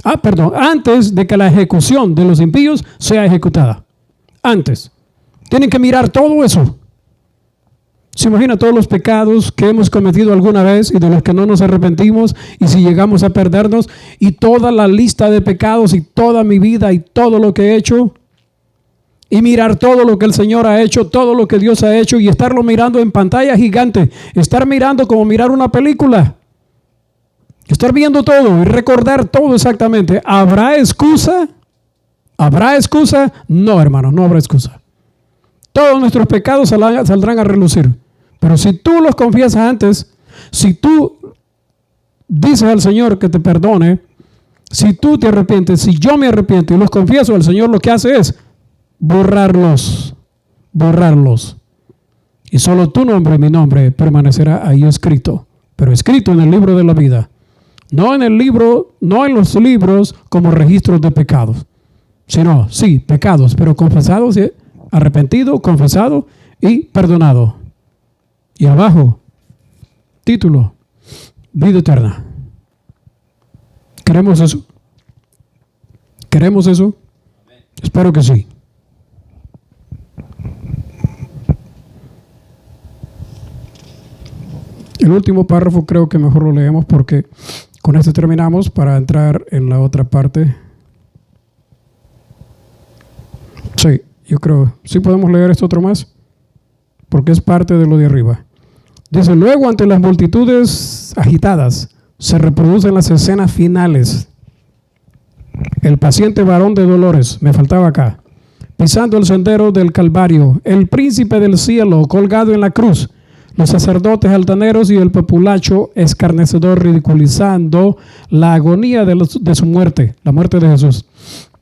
antes de que la ejecución de los impíos sea ejecutada. Antes. Tienen que mirar todo eso. ¿Se imagina todos los pecados que hemos cometido alguna vez y de los que no nos arrepentimos, y si llegamos a perdernos, y toda la lista de pecados y toda mi vida y todo lo que he hecho, y mirar todo lo que el Señor ha hecho, todo lo que Dios ha hecho, y estarlo mirando en pantalla gigante, estar mirando como mirar una película, estar viendo todo y recordar todo exactamente? ¿Habrá excusa? ¿Habrá excusa? No, hermano, no habrá excusa. Todos nuestros pecados saldrán a relucir. Pero si tú los confiesas antes, si tú dices al Señor que te perdone, si tú te arrepientes, si yo me arrepiento y los confieso, el Señor lo que hace es borrarlos. Y solo tu nombre y mi nombre permanecerá ahí escrito, pero escrito en el libro de la vida. No en los libros como registros de pecados, sino, sí, pecados, pero confesados, arrepentido, confesado y perdonado. Y abajo, título, vida eterna. ¿Queremos eso? ¿Queremos eso? Espero que sí. El último párrafo creo que mejor lo leemos, porque con este terminamos para entrar en la otra parte. Sí. Yo creo, sí podemos leer esto otro más, porque es parte de lo de arriba. Dice, luego ante las multitudes agitadas, se reproducen las escenas finales. El paciente varón de dolores, me faltaba acá, pisando el sendero del Calvario, el príncipe del cielo colgado en la cruz, los sacerdotes altaneros y el populacho escarnecedor ridiculizando la agonía de su muerte, la muerte de Jesús.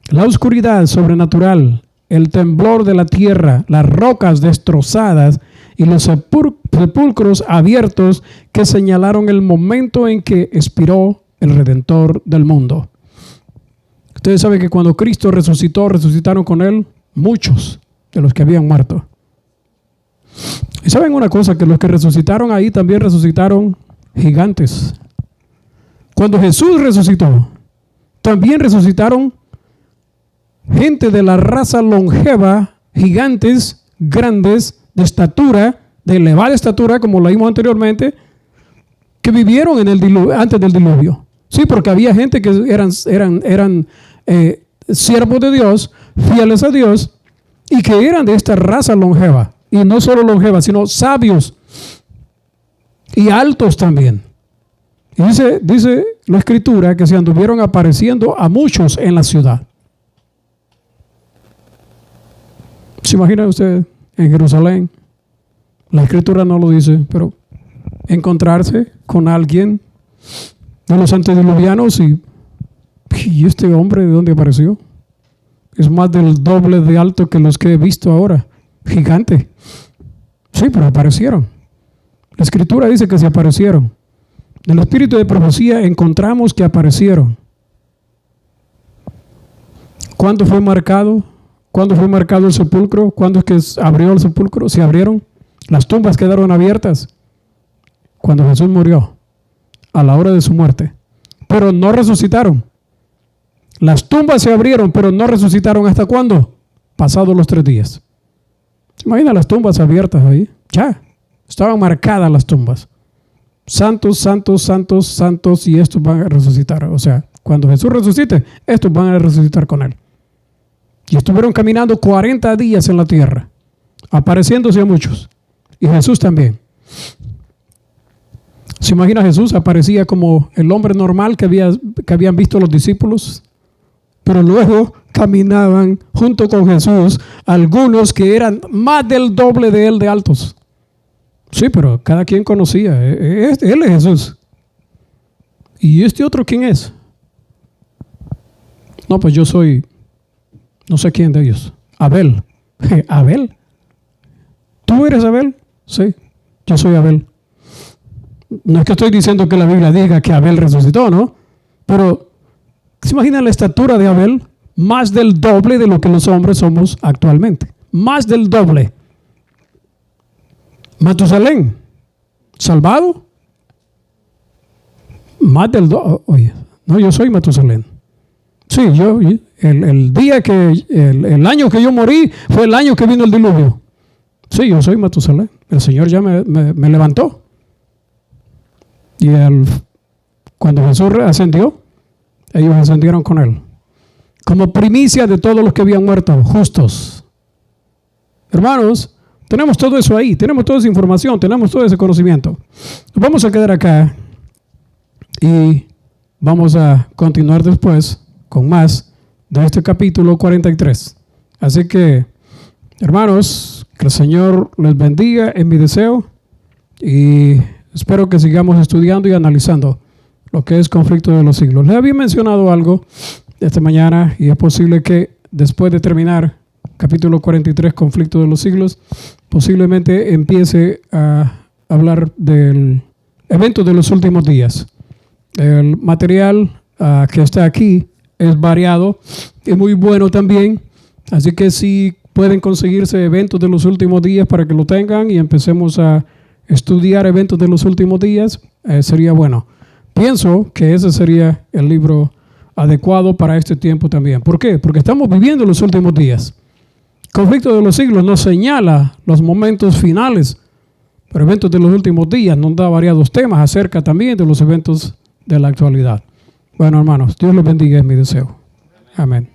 La oscuridad sobrenatural, el temblor de la tierra, las rocas destrozadas y los sepulcros abiertos que señalaron el momento en que expiró el Redentor del mundo. Ustedes saben que cuando Cristo resucitó, resucitaron con Él muchos de los que habían muerto. Y saben una cosa, que los que resucitaron ahí también resucitaron gigantes. Cuando Jesús resucitó, también resucitaron gente de la raza longeva, gigantes, grandes, de estatura, de elevada estatura, como lo vimos anteriormente, que vivieron en el diluvio, antes del diluvio. Sí, porque había gente que eran siervos de Dios, fieles a Dios, y que eran de esta raza longeva. Y no solo longeva, sino sabios y altos también. Y dice la Escritura que se anduvieron apareciendo a muchos en la ciudad. ¿Se imagina usted en Jerusalén? La Escritura no lo dice, pero encontrarse con alguien de los antediluvianos y ¿Y este hombre de dónde apareció? Es más del doble de alto que los que he visto ahora. Gigante. Sí, pero aparecieron. La escritura dice que se aparecieron. En el espíritu de profecía encontramos que aparecieron. ¿Cuándo fue marcado? ¿Cuándo fue marcado el sepulcro? ¿Cuándo es que abrió el sepulcro? Se abrieron. Las tumbas quedaron abiertas cuando Jesús murió, a la hora de su muerte. Pero no resucitaron. Las tumbas se abrieron, pero no resucitaron. ¿Hasta cuándo? Pasados los 3 días. ¿Se imagina las tumbas abiertas ahí? Ya, estaban marcadas las tumbas. Santos, santos, santos, santos, y estos van a resucitar. O sea, cuando Jesús resucite, estos van a resucitar con él. Y estuvieron caminando 40 días en la tierra, apareciéndose a muchos. Y Jesús también. ¿Se imagina Jesús? Aparecía como el hombre normal que habían visto los discípulos. Pero luego caminaban junto con Jesús algunos que eran más del doble de él de altos. Sí, pero cada quien conocía. Él es Jesús. ¿Y este otro quién es? No, pues yo soy, no sé quién de ellos. Abel. ¿Abel? ¿Tú eres Abel? Sí, yo soy Abel. No es que estoy diciendo que la Biblia diga que Abel resucitó, ¿no? Pero, ¿se imaginan la estatura de Abel? Más del doble de lo que los hombres somos actualmente. Más del doble. Matusalén, salvado. Más del doble. Oye, no, yo soy Matusalén. Sí, yo, el día que, el año que yo morí fue el año que vino el diluvio. Sí, yo soy Matusalén. El Señor ya me levantó. Y cuando Jesús ascendió, ellos ascendieron con él. Como primicia de todos los que habían muerto, justos. Hermanos, tenemos todo eso ahí, tenemos toda esa información, tenemos todo ese conocimiento. Vamos a quedar acá y vamos a continuar después con más de este capítulo 43. Así que, hermanos, que el Señor les bendiga, es mi deseo, y espero que sigamos estudiando y analizando lo que es conflicto de los siglos. Les había mencionado algo esta mañana, y es posible que después de terminar capítulo 43, conflicto de los siglos, posiblemente empiece a hablar del evento de los últimos días. El material que está aquí es variado y muy bueno también, así que si pueden conseguirse eventos de los últimos días para que lo tengan y empecemos a estudiar eventos de los últimos días, sería bueno. Pienso que ese sería el libro adecuado para este tiempo también. ¿Por qué? Porque estamos viviendo los últimos días. Conflicto de los siglos nos señala los momentos finales, pero eventos de los últimos días nos da variados temas acerca también de los eventos de la actualidad. Bueno, hermanos, Dios los bendiga, es mi deseo. Amén.